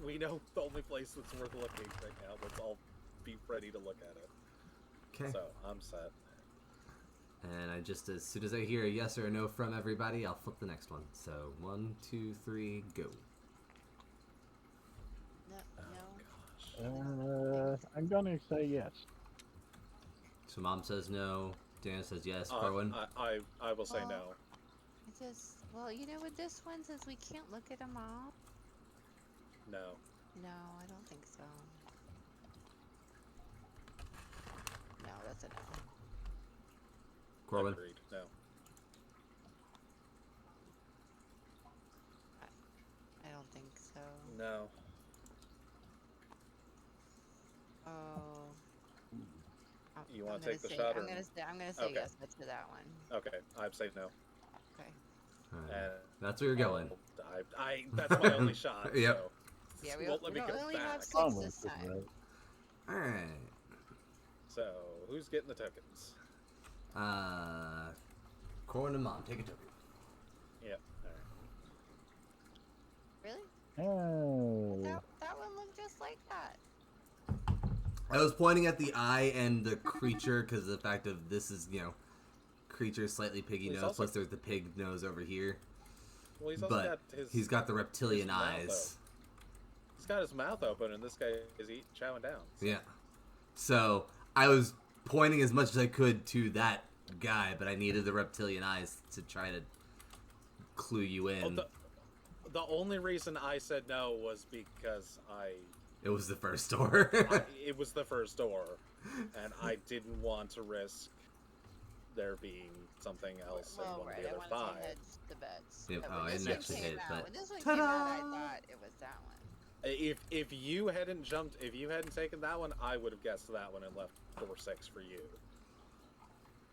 we know the only place that's worth looking right now. Let's all be ready to look at it. Okay. So I'm set. And I just, as soon as I hear a yes or a no from everybody, I'll flip the next one. So 1, 2, 3, go. No. Oh gosh. I'm gonna say yes. So Mom says no. Dana says yes. Uh, Corwin? I will say Well, no. Well, you know, with this one, since we can't look at them all. No. No, I don't think so. No, that's a no. Corwin? Agreed. No. I don't think so. No. Oh. You want I'm to take the say- shot or I'm gonna say Okay. yes to that one. Okay. I'd say no. Okay. Alright. And That's where you're going. that's my only shot. Yep. So. Yeah, we Won't let me go only have back. 6 Almost this is time. right. Alright. So who's getting the tokens? Corn and Mom, take a token. Yep. All right. Really? Oh. That one looked just like that. I was pointing at the eye and the creature because of the fact of this is, creature slightly piggy Well, he's nose, also- plus there's the pig nose over here. Well, he's also But got his. he's got the reptilian his mouth eyes. He's got his mouth open, and this guy is chowing down. So. Yeah. So I was pointing as much as I could to that guy, but I needed the reptilian eyes to try to clue you in. Oh, the only reason I said no was because It was the first door. it was the first door, and I didn't want to risk there being something else in Well, one right. of the I other wanted five. to hedge the bets. Yep, But oh, when I this didn't one actually came hit it, out- but- when this one came out, I Ta-da! thought it was that one. If you hadn't jumped, if you hadn't taken that one, I would have guessed that one and left door 6 for you.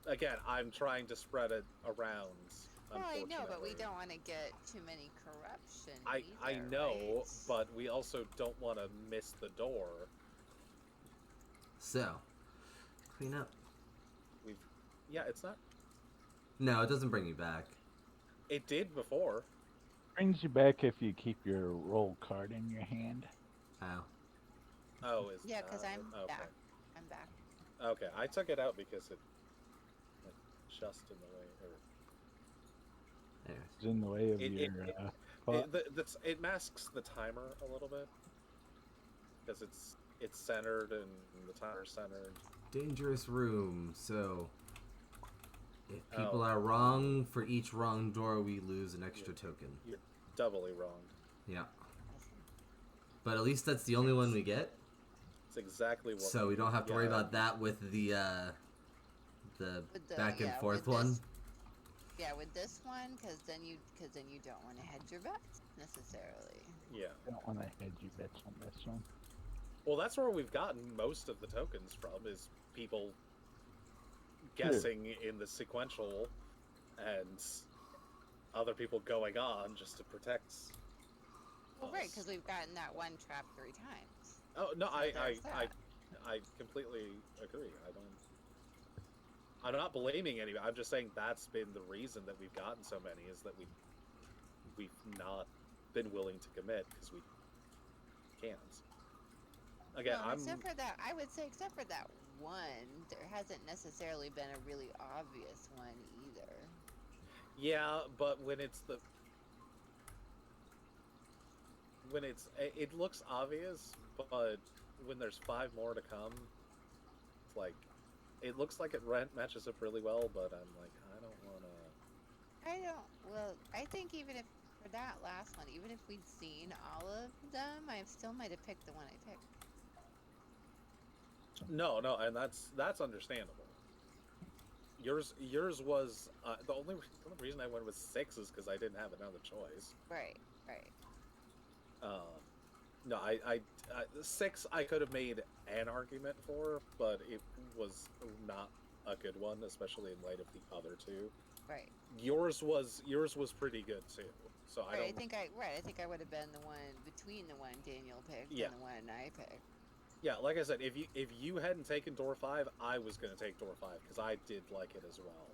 Again, I'm trying to spread it around. Well, I know, but we unfortunately. don't want to get too many corruption. I either, know, right? but we also don't want to miss the door. So, clean up. Yeah, it's not. No, it doesn't bring you back. It did before. Brings you back if you keep your roll card in your hand. Ow. Oh, is Yeah, because I'm okay. back. I'm back. Okay, I took it out because it just in the way. There. It's in the way of It- your it- pot. It masks the timer a little bit because it's centered and the timer's centered. Dangerous room. So, if people Oh. are wrong, for each wrong door, we lose an extra token. You're doubly wrong. Yeah. But at least that's the only one we get. It's exactly what. So we don't have to worry yeah. about that with the With the- back and yeah, forth with one. this- Yeah, with this one, because then you don't want to hedge your bets necessarily. Yeah. I don't want to hedge your bets on this one. Well, that's where we've gotten most of the tokens from, is people guessing in the sequential and other people going on just to protect. Well, right, us. because we've gotten that one trap 3 times. Oh no, So I there's that. completely agree. I'm not blaming anybody. I'm just saying that's been the reason that we've gotten so many, is that we've not been willing to commit because we can't. Again, Well, I'm except for that, I would say except for that one, there hasn't necessarily been a really obvious one either. yeah, but it looks obvious, but when there's 5 more to come, it's like it looks like it matches up really well, but I'm like, I don't want to. Well, I think even if, for that last one, even if we'd seen all of them, I still might have picked the one I picked. No, and that's understandable. Yours was the only reason I went with 6 is because I didn't have another choice. Right. No, I 6 I could have made an argument for, but it was not a good one, especially in light of the other 2. Right. Yours was pretty good too. So I Right. don't. I think I would have been the one between the one Daniel picked Yeah. and the one I picked. Yeah, like I said, if you hadn't taken door 5, I was gonna take door 5 because I did like it as well.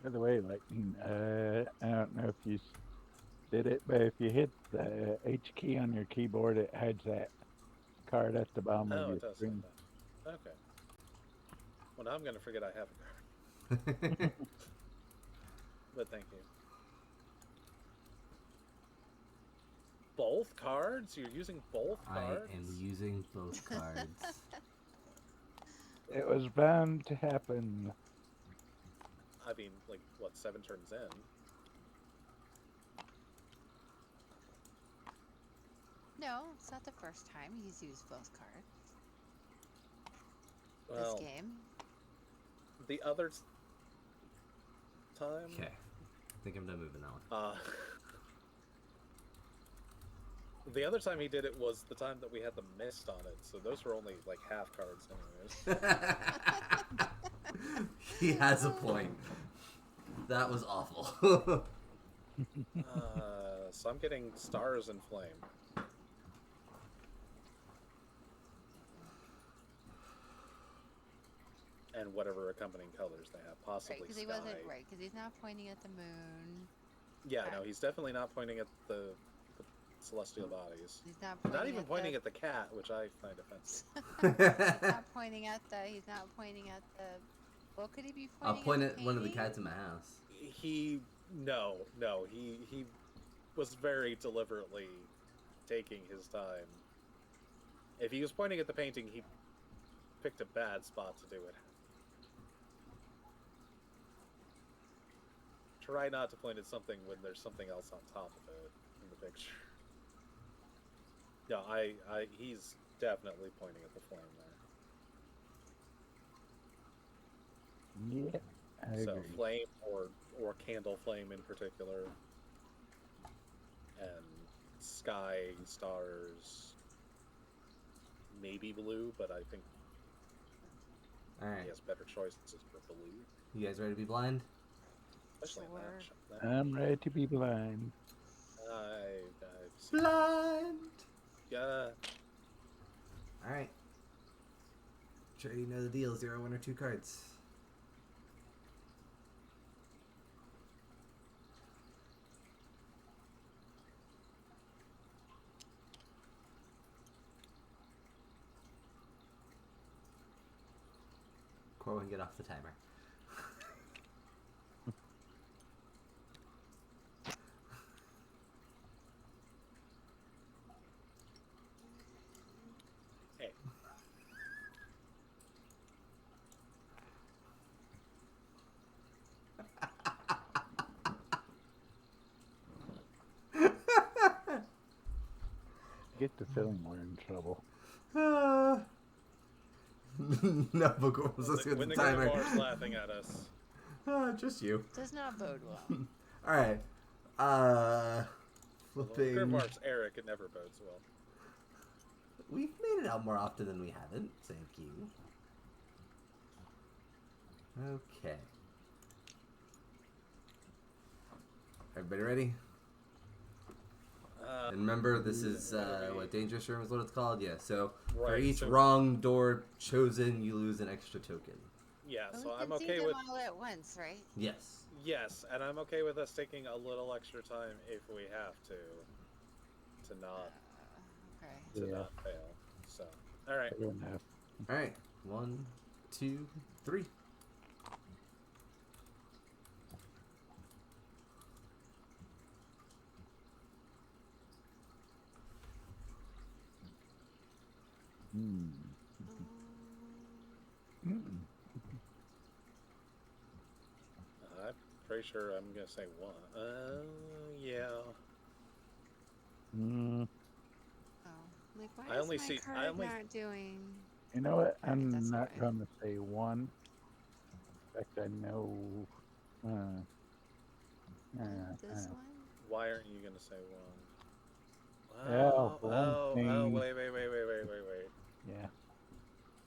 By the way, Lightning, I don't know if you did it, but if you hit the H key on your keyboard, it hides that card at the bottom Oh, of your it does. screen. Okay. Well, now I'm gonna forget I have a card. But thank you. Both cards? You're using both I cards? am using both cards. It was bound to happen. I mean, like, what, 7 turns in? No, it's not the first time he's used both cards Well, this game. the other time? Okay. I think I'm done moving that one. The other time he did it was the time that we had the mist on it, so those were only like half cards anyways. He has a point. That was awful. So I'm getting stars and flame. And whatever accompanying colors they have, possibly Right, because he sky. wasn't right, because he's not pointing at the moon. Yeah, no, he's definitely not pointing at the celestial bodies. He's not pointing Not even at pointing the... at the cat, which I find offensive. He's not pointing at the... He's not pointing at the... What could he be I'll pointing point at? at one of the cats in my house. He was very deliberately taking his time. If he was pointing at the painting, he picked a bad spot to do it. Try not to point at something when there's something else on top of it in the picture. No, he's definitely pointing at the flame there. Yeah, I So agree. flame or candle flame in particular, and sky, stars, maybe blue, but I think Alright. he has better choices for blue. You guys ready to be blind? Especially in that Sure. shot. I'm ready to be blind. Blind! Yeah. Alright. Sure you know the deal. 0, 1, or 2 cards. Corwin, get off the timer. Hey. Get the feeling we're in trouble. No, but Corwin was listening When to the the timer. Grimwar's laughing at us. Just you. Does not bode well. Alright. Flipping. Grimwar's Eric, it never bodes well. We've made it out more often than we haven't. Thank you. Okay. Everybody ready? And remember, this is what dangerous room is what it's called. Yeah. So for Right, each so- wrong door chosen, you lose an extra token. Yeah, But so we I'm can see okay them with all at once, right? Yes. yes, and I'm okay with us taking a little extra time if we have to not Okay. Yeah. not fail. So, all right. Fair enough. All right. 1, 2, 3. Hmm. Mm. I'm pretty sure I'm gonna say one. Yeah. Mm. Oh, like why I is only my see- card I only- not doing? You know what? Alright, I'm that's not alright. going to say one. In fact, I know. This one? Why aren't you gonna say one? Well, one oh, thing- wait. Yeah.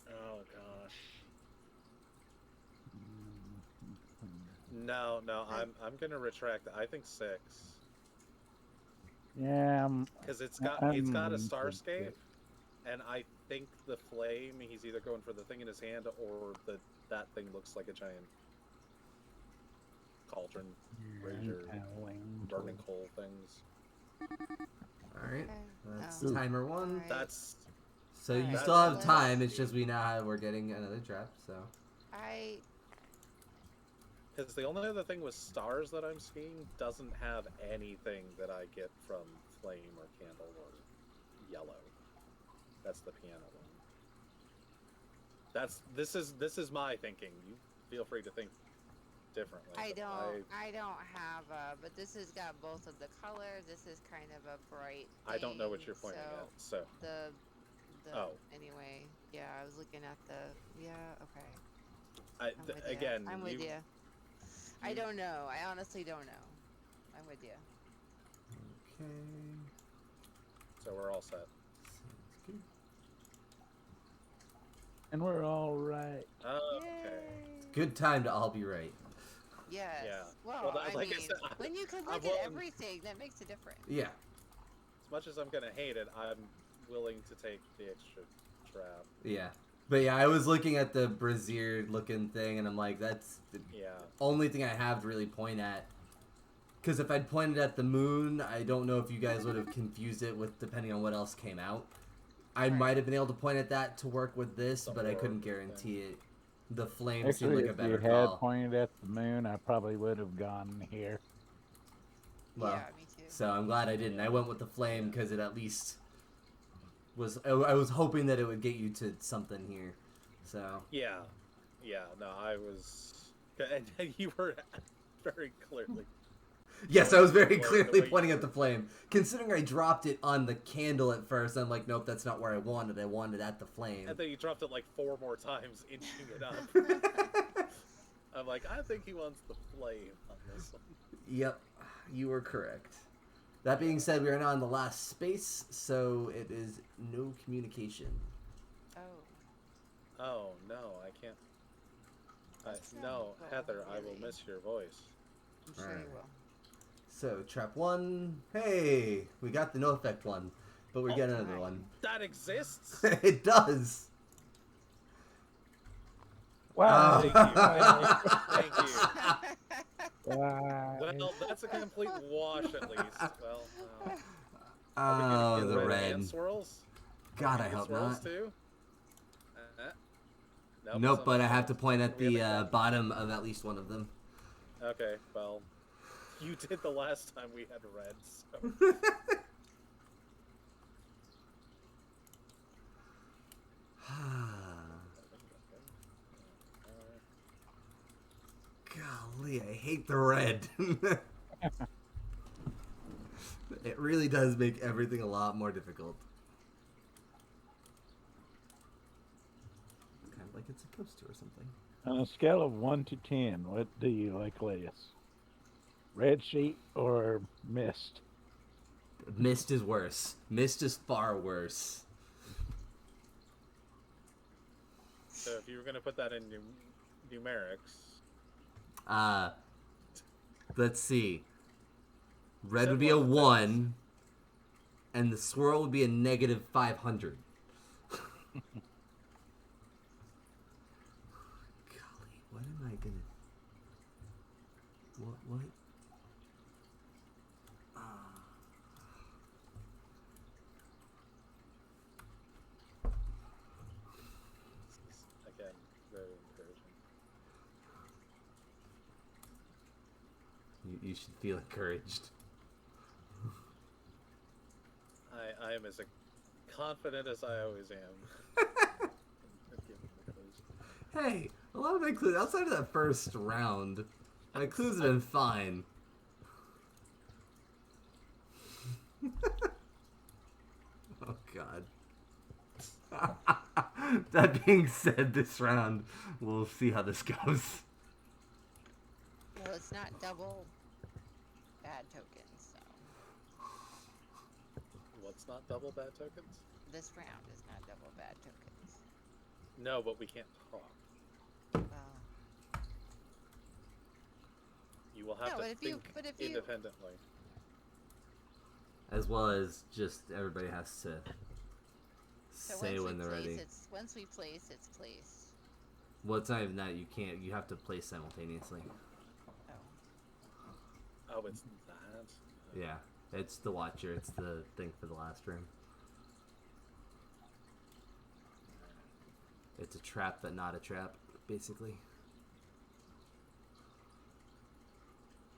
Oh gosh. Mm. No, I'm gonna retract. I think 6 Yeah. because it's I'm got a leaning towards starscape, 6. and I think the flame. He's either going for the thing in his hand or that thing looks like a giant cauldron, brazier, burning coal things. All right. Okay. That's Oh. timer 1. Alright. That's So you Alright, still have let's time. It's see. just we now have, we're getting another draft. So because the only other thing with stars that I'm seeing doesn't have anything that I get from flame or candle or yellow. That's the piano one. This is my thinking. You feel free to think differently. I but don't have but this has got both of the colors. This is kind of a bright I don't know what thing, you're pointing so at. So the Oh. Anyway, yeah, I was looking at the okay. I, I'm with again, I'm with you. I you- don't know. I honestly don't know. I'm with you. okay. So we're all set. Sounds good. And we're all right. Okay. Good time to all be right. Yes. Yeah. Well, Well, I like I mean, said, when you can I'm look willing- at everything, that makes a difference. Yeah. As much as I'm gonna hate it, I'm willing to take the extra trap. Yeah. But yeah, I was looking at the brazier looking thing, and I'm like, that's the Yeah. only thing I have to really point at. Because if I'd pointed at the moon, I don't know if you guys would have confused it with depending on what else came out. I Right. might have been able to point at that to work with this, The but I couldn't orb guarantee it. The flame seemed Actually, like a if you better had call. pointed at the moon, I probably would have gone here. Well, Yeah, me too. so I'm glad I didn't. I went with the flame because it at least was. I was hoping that it would get you to something here. So Yeah. Yeah. No, I was. And you were very clearly. yes, I was very The way clearly you- pointing at the flame. Considering I dropped it on the candle at first, I'm like, nope, that's not where I wanted. I wanted at the flame. And then you dropped it like 4 more times, inching it up. I'm like, I think he wants the flame on this one. Yep, you were correct. That being said, we are now in the last space, so it is no communication. Oh. Oh no, I can't. That's not No, well, Heather, I will really. miss your voice. I'm sure Alright. you will. So, trap 1. Hey, we got the no effect one, but we Oh, get another right. one. That exists. It does. Wow. Thank you. Wow. Well, that's a complete wash at least. Well, are we Oh, gonna the get red. hand swirls? God, I Get hope swirls not. too? Nope, Nope, some but I of have them. to point at We have the a- bottom of at least one of them. Okay, well, you did the last time we had reds. So. Golly, I hate the red. It really does make everything a lot more difficult. Kind of like it's supposed to or something. On a scale of 1 to 10, what do you like less? Red sheet or mist? Mist is worse. Mist is far worse. So if you were gonna put that in numerics, Let's see. Red said would be a 1 to 1, and the swirl would be a negative 500. Golly, what am I gonna... What? this is, again, very encouraging. You should feel encouraged. I am as confident as I always am. Hey, a lot of my clues, outside of that first round, my clues have been fine. Oh, God. That being said, this round, we'll see how this goes. Well, it's not double bad tokens, so What's not double bad tokens? this round is not double bad tokens. No, but we can't talk. Well, You will have No, to but if you- think but if you- independently. As well as just everybody has to so say once when we they're place, ready. once we place, it's placed. Well, it's not even that. You can't. You have to play simultaneously. Oh. Oh, it's that. Yeah, it's the watcher. It's the thing for the last room. It's a trap, but not a trap, basically.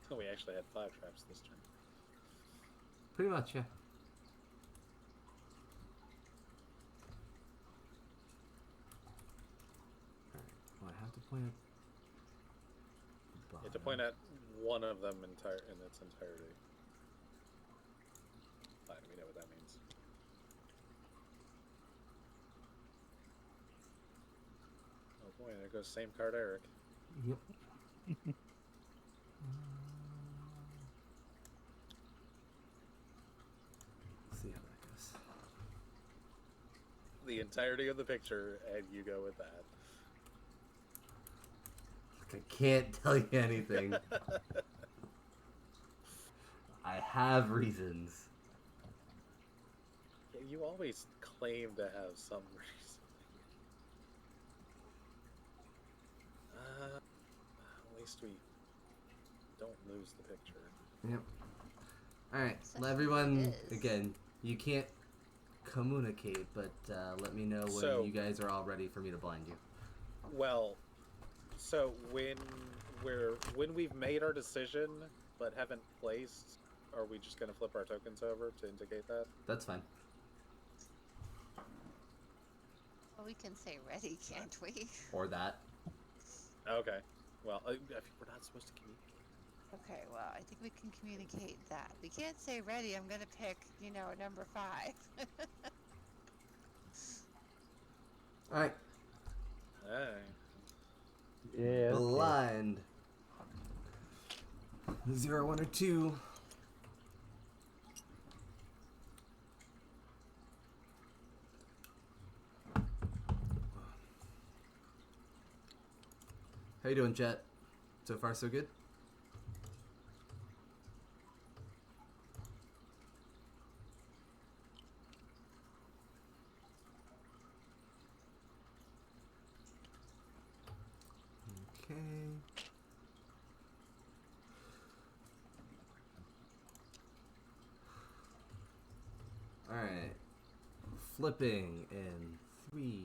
We actually had 5 traps this turn. Pretty much, yeah. Alright, well, I have to point at the You have to point at one of them in its entirety. Fine, we know what that means. Oh boy, there goes same card Eric. Yep. See how that goes. the entirety of the picture, and you go with that. I can't tell you anything. I have reasons. Yeah, you always claim to have some reason. At least we don't lose the picture. Yep. Alright, Such let as everyone, it is. again, you can't communicate, but let me know when So- you guys are all ready for me to blind you. Well, so when we've made our decision but haven't placed, are we just gonna flip our tokens over to indicate that? That's fine. Well, we can say ready, can't we? Or that. Okay. Well, we're not supposed to communicate. Okay, well, I think we can communicate that. We can't say ready, I'm gonna pick, number 5. Alright, Alright. Yeah. Okay. blind. 0, 1, or 2. How you doing, chat? So far, so good? Okay. Alright. Flipping in 3,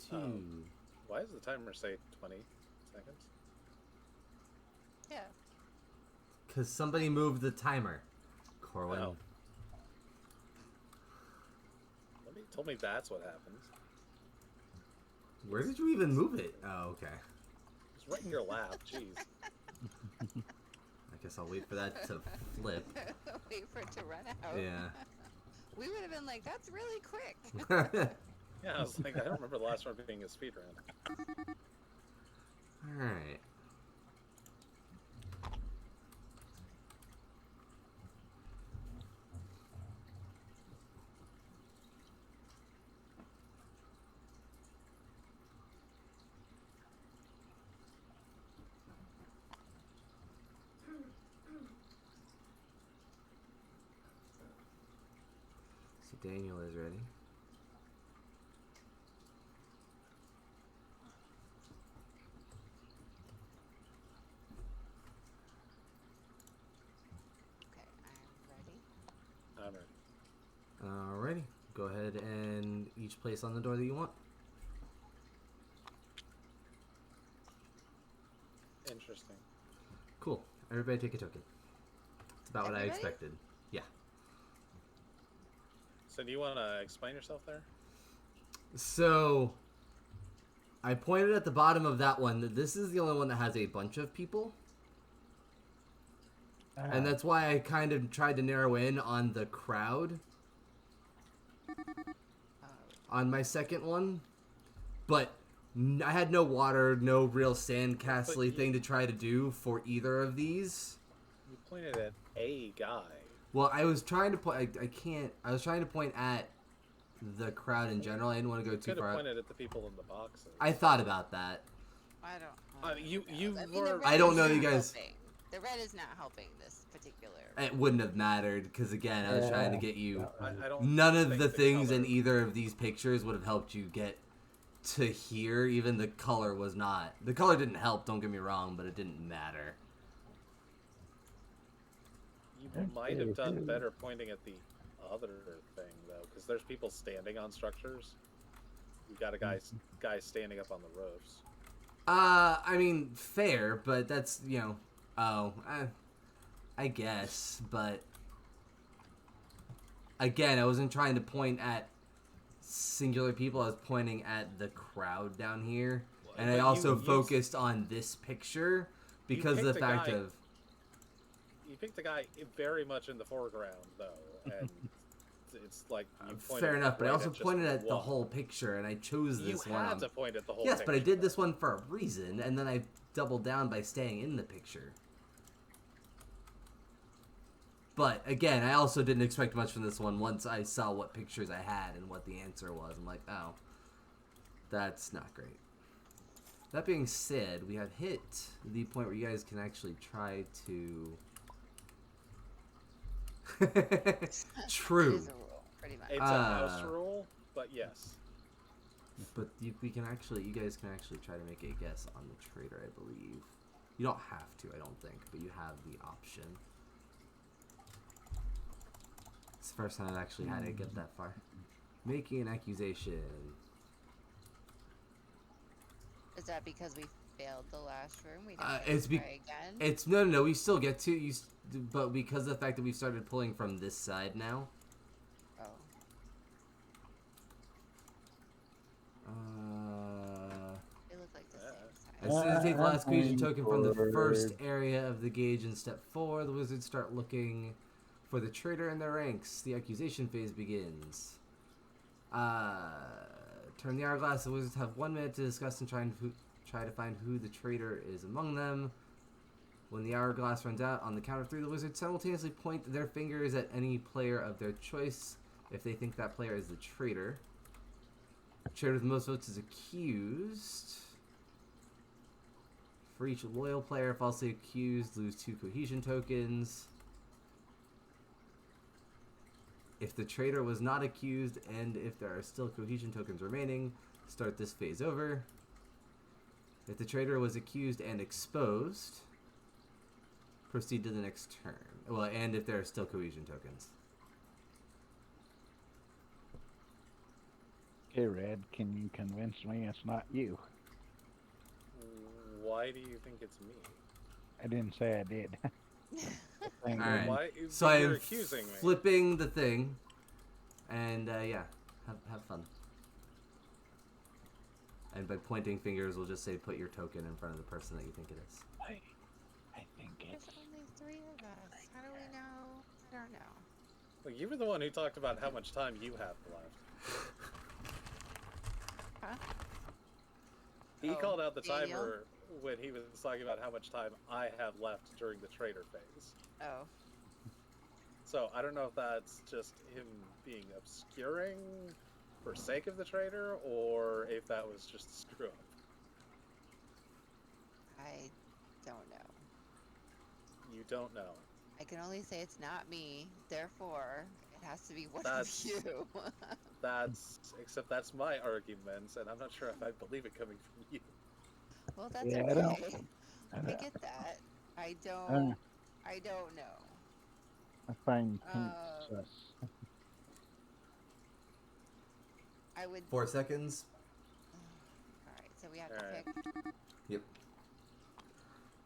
2. Why does the timer say 20 seconds? Yeah. Because somebody moved the timer, Corwin. Oh. Somebody told me that's what happens. Where did you even move it? Oh, okay. It's right in your lap. Jeez. I guess I'll wait for that to flip. Wait for it to run out. Yeah. We would have been like, that's really quick. Yeah, I was like, I don't remember the last one being a speed run. Alright. So Daniel is ready. Okay, I'm ready. I'm ready. Alrighty. Go ahead and each place on the door that you want. Interesting. Cool. Everybody take a token. It's about what I Everybody? expected. Yeah. So do you want to explain yourself there? So, I pointed at the bottom of that one that this is the only one that has a bunch of people. And that's why I kind of tried to narrow in on the crowd on my second one. But I had no water, no real sandcastle-y thing to try to do for either of these. You pointed at a guy. Well, I was trying to point. I was trying to point at the crowd in general. I didn't want to go too Could far. have pointed at the people in the boxes. I thought about that. I don't You know. I mean, were. the red I don't is know not you guys- helping. The red is not helping this particular. It wouldn't have mattered because again, I was trying to get you. I don't. None of think the things in color- either of these pictures would have helped you get to here. Even the color was not. The color didn't help. Don't get me wrong, but it didn't matter. You might have done better pointing at the other thing though, because there's people standing on structures. You got a guy standing up on the roofs. I mean, fair, but that's I guess, but again, I wasn't trying to point at singular people. I was pointing at the crowd down here, and I But also you focused on this picture because of the picked a fact guy- of You picked a guy very much in the foreground though, and it's like you pointed fair enough. But I right also just pointed at the one. whole picture, and I chose You this one. had to point at the whole. Yes, but I picture, did this one for a reason, and then I doubled down by staying in the picture. But again, I also didn't expect much from this one. Once I saw what pictures I had and what the answer was, I'm like, oh, that's not great. That being said, we have hit the point where you guys can actually try to. True. It is a rule, pretty much. It's a house rule, but yes. But you guys can actually try to make a guess on the traitor, I believe. You don't have to, I don't think, but you have the option. It's the first time I've actually had it get that far. Making an accusation. Is that because we failed the last room? We It's didn't try again? It's no. We still get to but because of the fact that we started pulling from this side now. Oh. They look like the same size. As soon as you take the last cohesion token from the first area of the gauge in step 4, the wizards start looking for the traitor in their ranks. The accusation phase begins. Turn the hourglass. The wizards have 1 minute to discuss and try to find who the traitor is among them. When the hourglass runs out, on the count of 3, the wizards simultaneously point their fingers at any player of their choice if they think that player is the traitor. The traitor with the most votes is accused. For each loyal player falsely accused, lose 2 cohesion tokens. If the traitor was not accused and if there are still cohesion tokens remaining, start this phase over. If the traitor was accused and exposed, proceed to the next turn. Well, and if there are still cohesion tokens. Okay, Red, can you convince me it's not you? Why do you think it's me? I didn't say I did. Alright. Why? So I You're am accusing me. flipping the thing, and yeah, have fun. And by pointing fingers, we'll just say put your token in front of the person that you think it is. I think it's... There's only 3 of us. How do we know? I don't know. Well, you were the one who talked about how much time you have left. Huh? He Oh, called out the Daniel? timer when he was talking about how much time I have left during the traitor phase. Oh. So I don't know if that's just him being obscuring for sake of the traitor, or if that was just a screw up. I don't know. You don't know. I can only say it's not me. Therefore, it has to be one That's- of you. Except that's my argument, and I'm not sure if I believe it coming from you. Well, that's Yeah, okay. I I don't- get that. I Uh. don't know. I find pink sus. I would. 4 seconds. Alright, so we have to Alright. pick. Yep.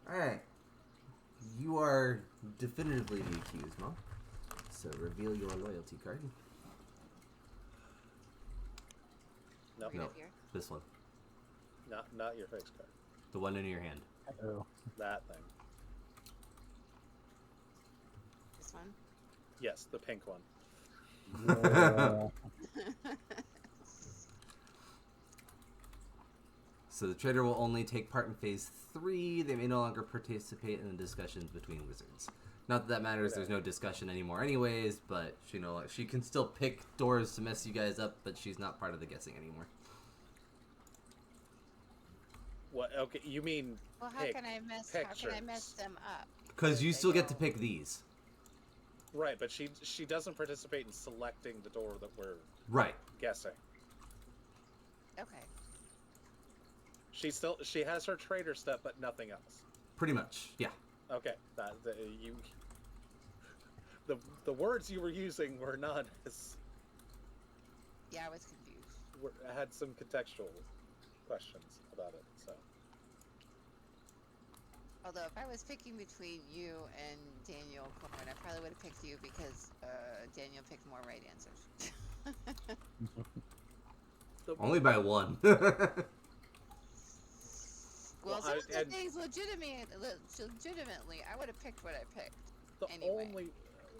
Alright. You are definitively the accused, Mom. So reveal your loyalty card. Nope. Read No. it here. This one. Not your face card. The one in your hand. Oh. That thing. This one. Yes, the pink one. Yeah. So the traitor will only take part in phase 3. They may no longer participate in the discussions between wizards. Not that matters. There's no discussion anymore anyways, but she can still pick doors to mess you guys up, but she's not part of the guessing anymore. What? Okay, you mean Well, how pick can I mess pictures. them up? Because you They still get to go- pick these. Right, but she doesn't participate in selecting the door that we're Right. guessing. Okay. She has her traitor step, but nothing else. Pretty much. Yeah. Okay, the words you were using were not as Yeah, I was confused. had some contextual questions about it. So Although if I was picking between you and Daniel Corn, I probably would have picked you because Daniel picked more right answers. Only by 1. Well, Well, some of the and- things legitimately, I would have picked what I picked. the Anyway. only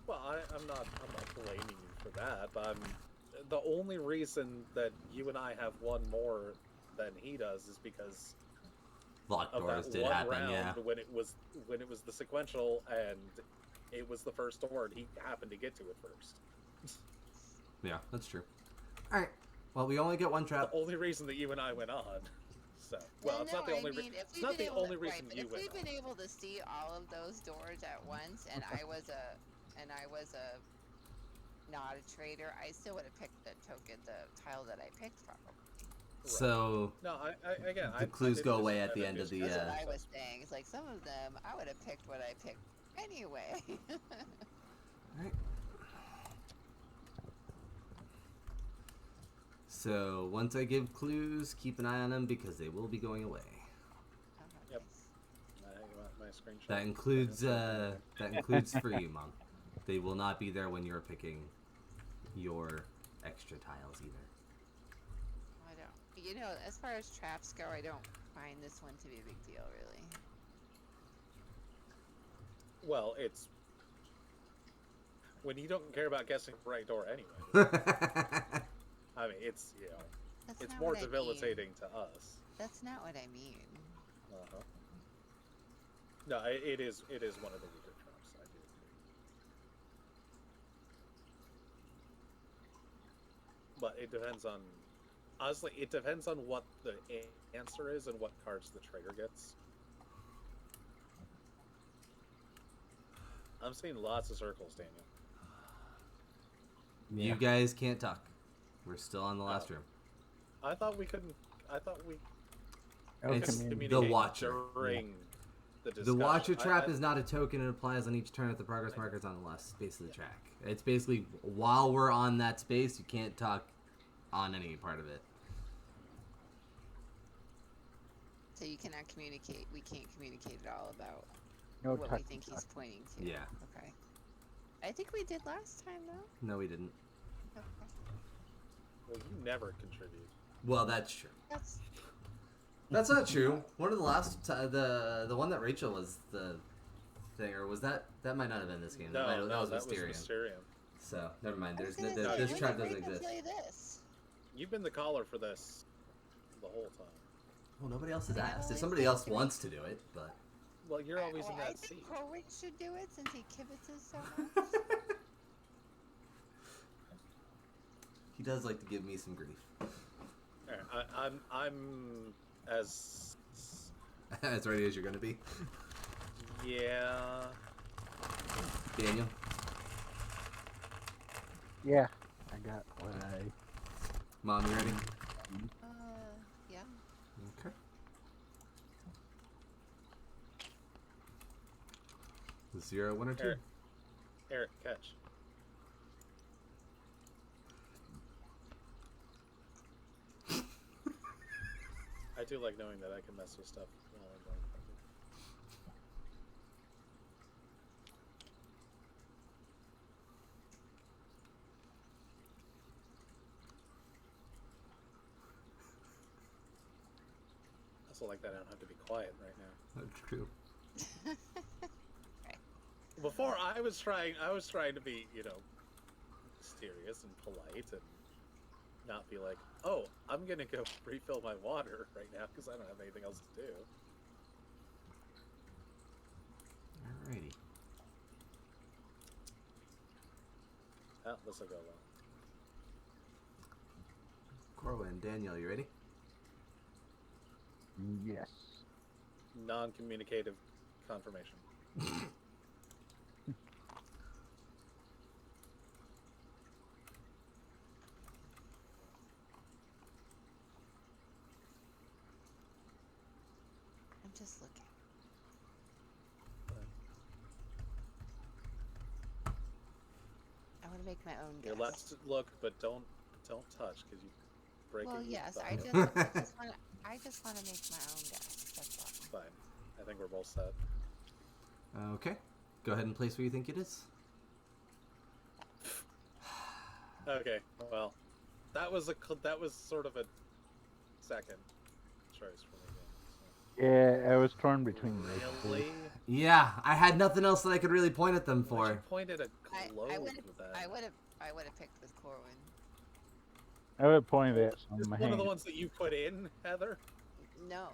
I'm not blaming you for that, but the only reason that you and I have one more than he does is because Locked of doors that did one happen, round yeah. when it was the sequential, and it was the first door, and he happened to get to it first. Yeah, that's true. All right. Well, we only get one trap. The only reason that you and I went on. So, well, it's not the only reason. It's not the only reason you went on. If we've been able to see all of those doors at once, and I was a not a traitor, I still would have picked the tile that I picked probably. So no, again, the clues go away at the end of the. That's what I was saying. It's like some of them I would have picked what I picked anyway. Right. So once I give clues, keep an eye on them because they will be going away. Yep. My screenshot. That includes for you, Mom. They will not be there when you're picking your extra tiles either. I don't. You know, as far as traps go, I don't find this one to be a big deal, really. Well, it's when you don't care about guessing the right door anyway. I mean, it's it's more debilitating to us. That's not what I mean. Uh-huh. No, it is one of the weaker traps. I do agree. But it depends on, honestly, it depends on what the answer is and what cards the traitor gets. I'm seeing lots of circles, Daniel. You guys can't talk. We're still on the last room. I thought we couldn't. I thought we. It's communicate the Watcher. During the discussion. The Watcher trap is not a token. It applies on each turn if the progress markers on the left space of the track. It's basically while we're on that space, you can't talk on any part of it. So you cannot communicate. We can't communicate at all about what we think he's pointing to. Yeah. Okay. I think we did last time, though. No, we didn't. Okay. Well, you never contribute. Well, that's true. That's not true. One of the last, the one that Rachel was the thing, or was that might not have been this game. No, that was was Mysterium. Mysterium. So never mind. This When trap did doesn't Rachel exist. tell you this? You've been the caller for this the whole time. Well, nobody else has asked. If somebody else wants to do it, but Well, you're always in I that think seat. Corwin should do it since he kibitzes so much. he does like to give me some grief. I'm as As ready as you're gonna be, yeah. Daniel. Yeah, I got what I. Mom, you ready? Yeah. Okay. 0, 1, or 2. Eric, catch. I do like knowing that I can mess with stuff while I'm going. I also like that I don't have to be quiet right now. That's true. Before I was trying to be, mysterious and polite and not be like, oh, I'm gonna go refill my water right now because I don't have anything else to do. Alrighty. Oh, this will go well. Corwin, Daniel, you ready? Yes. Non-communicative confirmation. I'm just looking. I want to make my own guess. You're allowed to look, but don't touch because you break it. Well, yes, I just want to make my own guess. That's all. Fine. I think we're both set. Okay. Go ahead and place where you think it is. Okay. Well, that was sort of a second choice for me. So. Yeah, I was torn between those two. Really? Yeah, I had nothing else that I could really point at them Why'd you for. point at a globe I with would that? have picked with Corwin. I would point at Is some of my one of the hand. ones that you put in, Heather? No.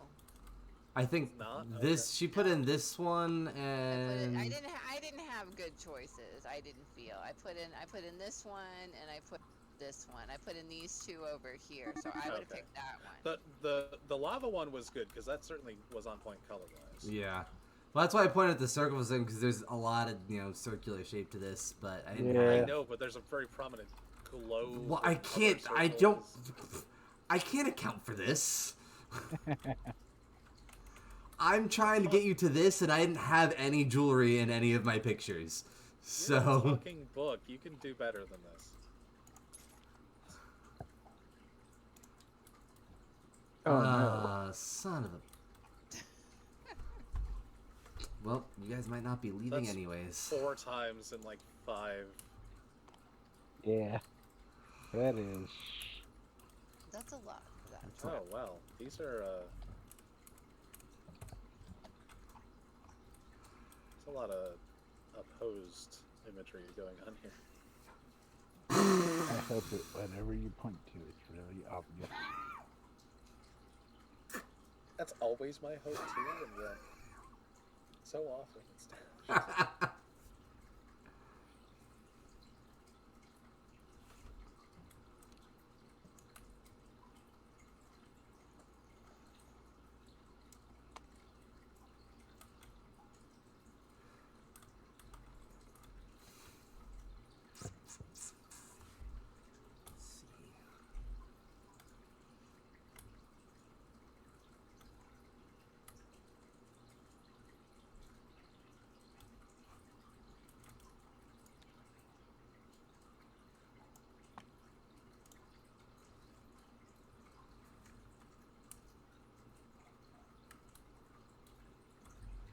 I think Not? this she put in this one I and didn't have have good choices. I didn't feel. I put in this one, and I put this one. I put in these two over here, so I would have Okay. picked that one. The lava one was good because that certainly was on point color wise. Yeah. Well, that's why I pointed at the circles thing, because there's a lot of, circular shape to this, but I didn't Yeah. I have... know, but there's a very prominent globe. Well, I and other can't, I don't... circles. I can't account for this. I'm trying to get you to this, and I didn't have any jewelry in any of my pictures. You're a So... talking book. You can do better than this. Oh no. Son of a... Well, you guys might not be leaving That's anyways. 4 times in like 5. Yeah. That is. That's a lot for that. That's Oh well, these are there's a lot of opposed imagery going on here. I hope that whatever you point to, it's really obvious. That's always my hope too, and yet so often it's not.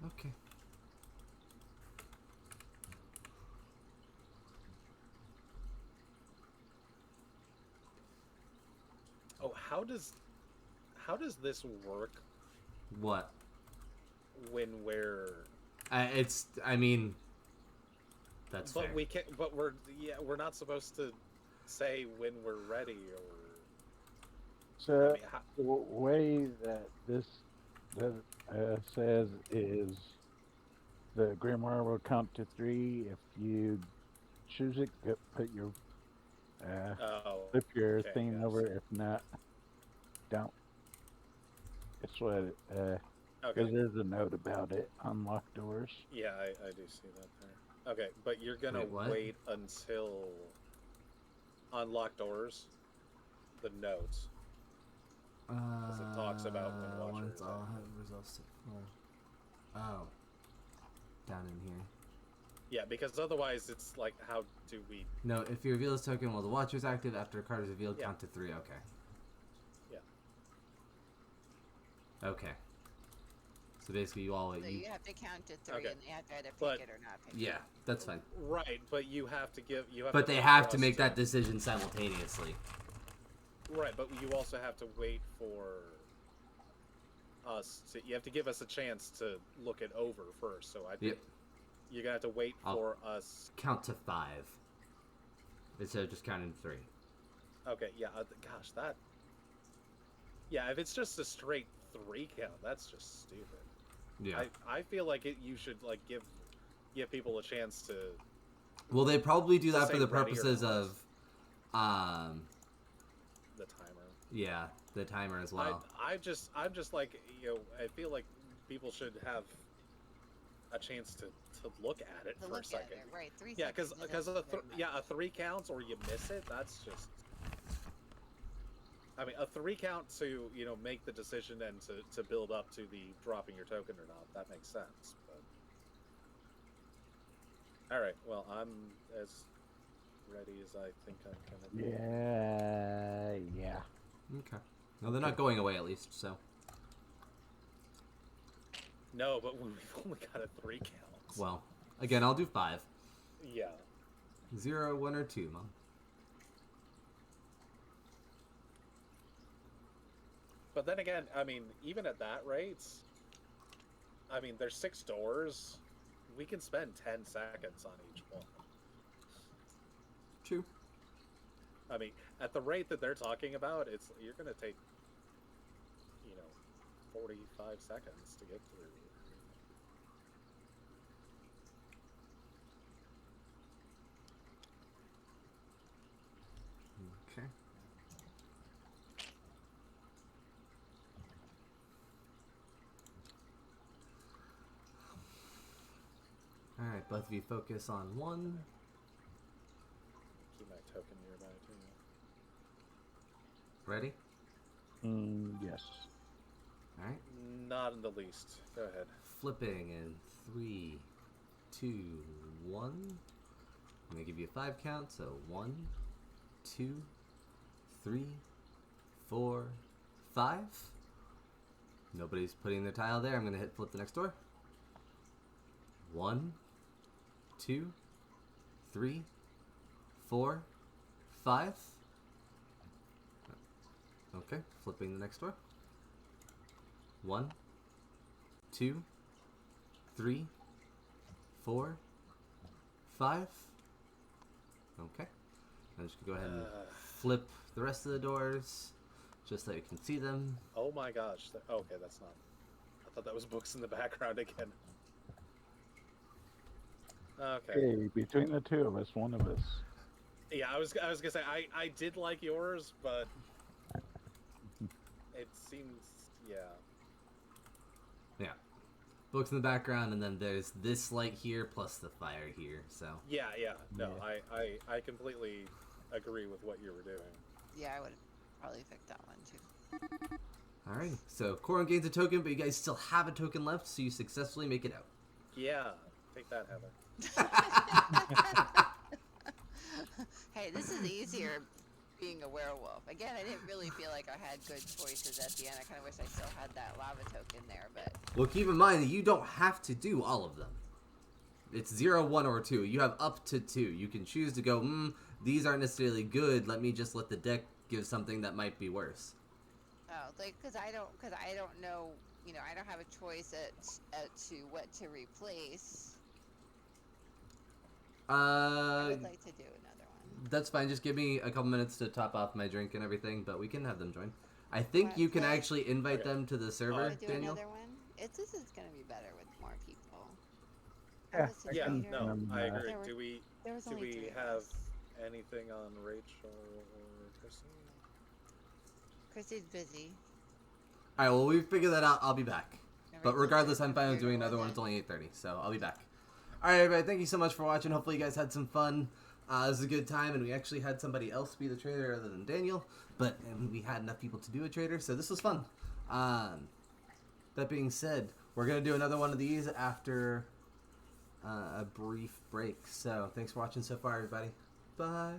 Okay. Oh, how does this work What? when we're I mean... That's but fair. we can't but we're not supposed to say when we're ready or So I mean, the way that this says is the grimoire will count to 3. If you choose it, put your flip your okay, thing yes. over. If not, don't. It's what because Okay. there's a note about it. Unlock doors. Yeah, I do see that there. Okay, but you're gonna Wait, what? wait until unlock doors, the notes. it talks about when Watcher once is all active. have results oh. Down in here. Yeah, because otherwise it's like, how do we... No, if you reveal this token while the Watcher is active, after a card is revealed, Yeah. count to 3. Okay. Yeah. Okay. So basically, you all... So you have to count to 3, Okay. and you have to either pick But- it or not pick it. Yeah, that's fine. Right, but you have to give... But they have to make that decision simultaneously. Right, but you also have to wait for us to... You have to give us a chance to look it over first, so I think Yep. you're gonna have to wait I'll- for us... Count to 5. Instead of just counting to 3. Okay, yeah, gosh, that... Yeah, if it's just a straight 3 count, that's just stupid. Yeah. I feel like you should, like, give people a chance to... Well, they probably do that say for the ready or purposes not. of... the timer. Yeah, the timer as well. I'm just like, I feel like people should have a chance to look at it To for look a second. at it, right? 3 Yeah, seconds. because isn't very much. a 3 counts or you miss it. That's just. I mean, a 3 count to make the decision and to build up to the dropping your token or not. That makes sense. But all right, well, I'm as ready as I think I'm gonna be. Yeah. Okay. No, they're not going away at least, so... No, but we've only got a 3 count. Well, again, I'll do 5. Yeah. 0, 1, or 2, Mom. But then again, I mean, even at that rate, I mean, there's 6 doors. We can spend 10 seconds on each one. True. I mean, at the rate that they're talking about, you're going to take, 45 seconds to get through. Alright, both of you focus on 1. Keep my token nearby too. Ready? Yes. Alright. Not in the least. Go ahead. Flipping in 3, 2, 1. I'm gonna give you a 5 count, so 1, 2, 3, 4, 5. Nobody's putting their tile there. I'm gonna hit flip the next door. 1, 2, 3, 4, 5. Okay, flipping the next door. 1, 2, 3, 4, 5. Okay. I'm just gonna go ahead and flip the rest of the doors, just so you can see them. Oh my gosh. Okay, that's not. I thought that was books in the background again. Okay. Okay, between the two of us, one of us. Yeah, I was gonna say I did like yours, but it seems Yeah. Books in the background, and then there's this light here plus the fire here, so. yeah. No, Yeah. I completely agree with what you were doing. Yeah, I would probably pick that one too. Alright, so Corin gains a token, but you guys still have a token left, so you successfully make it out. Yeah, take that, Heather. Hey, this is easier being a werewolf. Again, I didn't really feel like I had good choices at the end. I kind of wish I still had that lava token there, but... Well, keep in mind that you don't have to do all of them. It's 0, 1, or 2. You have up to 2. You can choose to go, these aren't necessarily good. Let me just let the deck give something that might be worse. Oh, like, because I don't know, you know, I don't have a choice to what to replace. I would like to do another one. That's fine. Just give me a couple minutes to top off my drink and everything, but we can have them join. I think you can actually invite them to the server, Do Daniel. another one? This is going to be better with more people. Yeah, Yeah, can- no, I agree. There were- Do we There was only 3 of have us. anything on Rachel or Kristen? Chrissy's busy. All right. Well, we figure that out. I'll be back. But Rachel's regardless, busy. I'm fine with doing another one. It's only 8:30, so I'll be back. All right, everybody. Thank you so much for watching. Hopefully, you guys had some fun. It was a good time, and we actually had somebody else be the trader other than Daniel, but we had enough people to do a trader, so this was fun. That being said, we're going to do another one of these after a brief break. So thanks for watching so far, everybody. Bye.